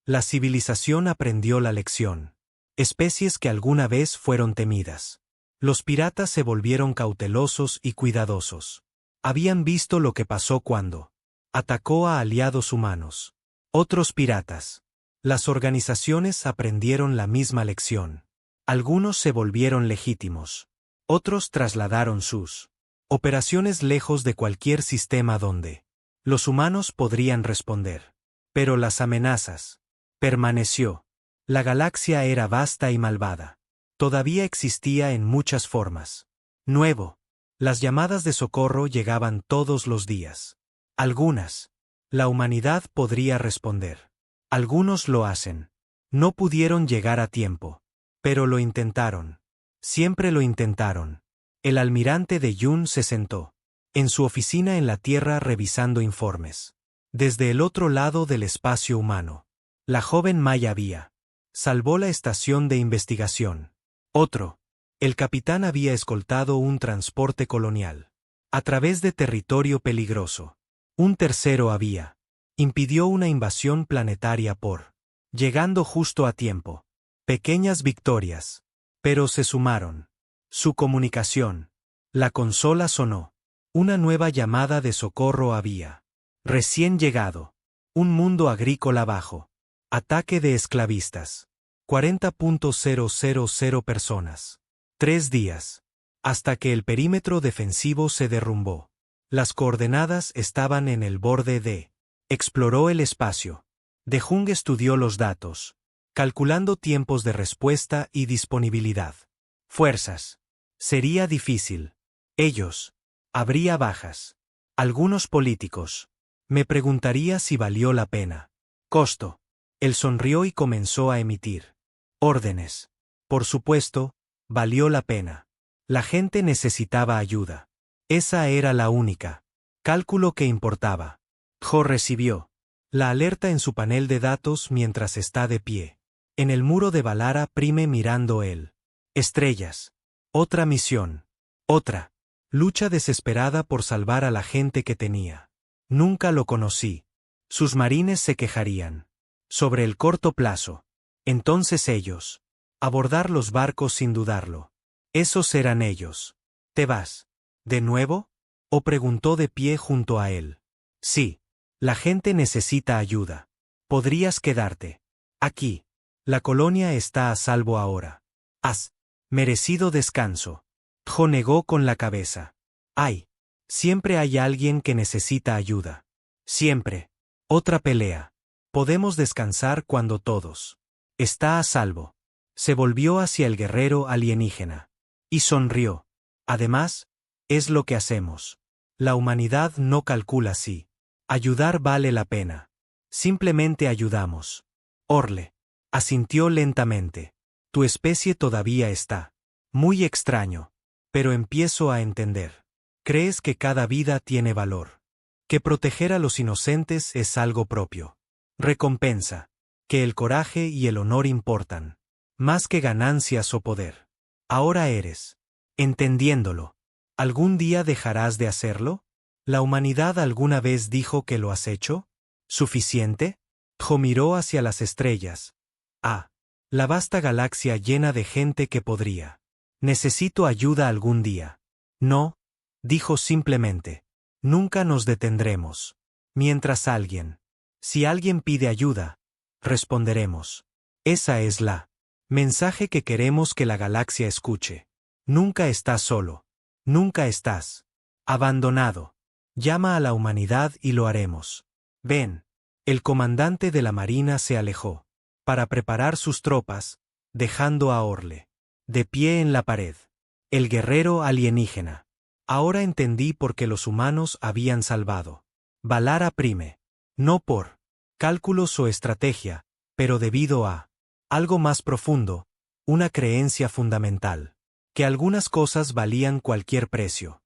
la civilización aprendió la lección. Especies que alguna vez fueron temidas. Los piratas se volvieron cautelosos y cuidadosos. Habían visto lo que pasó cuando atacó a aliados humanos. Otros piratas. Las organizaciones aprendieron la misma lección. Algunos se volvieron legítimos. Otros trasladaron sus operaciones lejos de cualquier sistema donde los humanos podrían responder. Pero las amenazas permaneció. La galaxia era vasta y malvada. Todavía existía en muchas formas. Nuevo. Las llamadas de socorro llegaban todos los días. Algunas. La humanidad podría responder. Algunos lo hacen. No pudieron llegar a tiempo. Pero lo intentaron. Siempre lo intentaron. El almirante de Yun se sentó en su oficina en la Tierra revisando informes. Desde el otro lado del espacio humano. La joven Maya había salvó la estación de investigación. Otro. El capitán había escoltado un transporte colonial a través de territorio peligroso. Un tercero había impidió una invasión planetaria llegando justo a tiempo. Pequeñas victorias. Pero se sumaron. Su comunicación. La consola sonó. Una nueva llamada de socorro había recién llegado. Un mundo agrícola bajo ataque de esclavistas. 40.000 personas. 3 días. Hasta que el perímetro defensivo se derrumbó. Las coordenadas estaban en el borde de. Exploró el espacio. De Jung estudió los datos, calculando tiempos de respuesta y disponibilidad. Fuerzas. Sería difícil. Ellos. Habría bajas. Algunos políticos. Me preguntaría si valió la pena. Costo. Él sonrió y comenzó a emitir órdenes. Por supuesto, valió la pena. La gente necesitaba ayuda. Esa era la única cálculo que importaba. Jo recibió la alerta en su panel de datos mientras está de pie en el muro de Valara Prime mirando él. Estrellas. Otra misión. Otra. Lucha desesperada por salvar a la gente que tenía. Nunca lo conocí. Sus marines se quejarían. Sobre el corto plazo. Entonces ellos. Abordar los barcos sin dudarlo. Esos eran ellos. ¿Te vas? ¿De nuevo? ¿O preguntó de pie junto a él? Sí. La gente necesita ayuda. Podrías quedarte aquí. La colonia está a salvo ahora. Has merecido descanso. Jo negó con la cabeza. Siempre hay alguien que necesita ayuda. Siempre. Otra pelea. Podemos descansar cuando todos. Está a salvo. Se volvió hacia el guerrero alienígena. Y sonrió. Además, es lo que hacemos. La humanidad no calcula si ayudar vale la pena. Simplemente ayudamos. Orle. Asintió lentamente. Tu especie todavía está muy extraño. Pero empiezo a entender. Crees que cada vida tiene valor. Que proteger a los inocentes es algo propio. Recompensa. Que el coraje y el honor importan. Más que ganancias o poder. Ahora eres. Entendiéndolo. ¿Algún día dejarás de hacerlo? ¿La humanidad alguna vez dijo que lo has hecho? ¿Suficiente? Jo miró hacia las estrellas. Ah, la vasta galaxia llena de gente que podría. Necesito ayuda algún día. No, dijo simplemente. Nunca nos detendremos. Mientras alguien. Si alguien pide ayuda, responderemos. Esa es la mensaje que queremos que la galaxia escuche. Nunca estás solo. Nunca estás abandonado. Llama a la humanidad y lo haremos. Ven. El comandante de la Marina se alejó para preparar sus tropas, dejando a Orle de pie en la pared. El guerrero alienígena. Ahora entendí por qué los humanos habían salvado Valar a Prime. No por cálculos o estrategia, pero debido a algo más profundo, una creencia fundamental, que algunas cosas valían cualquier precio.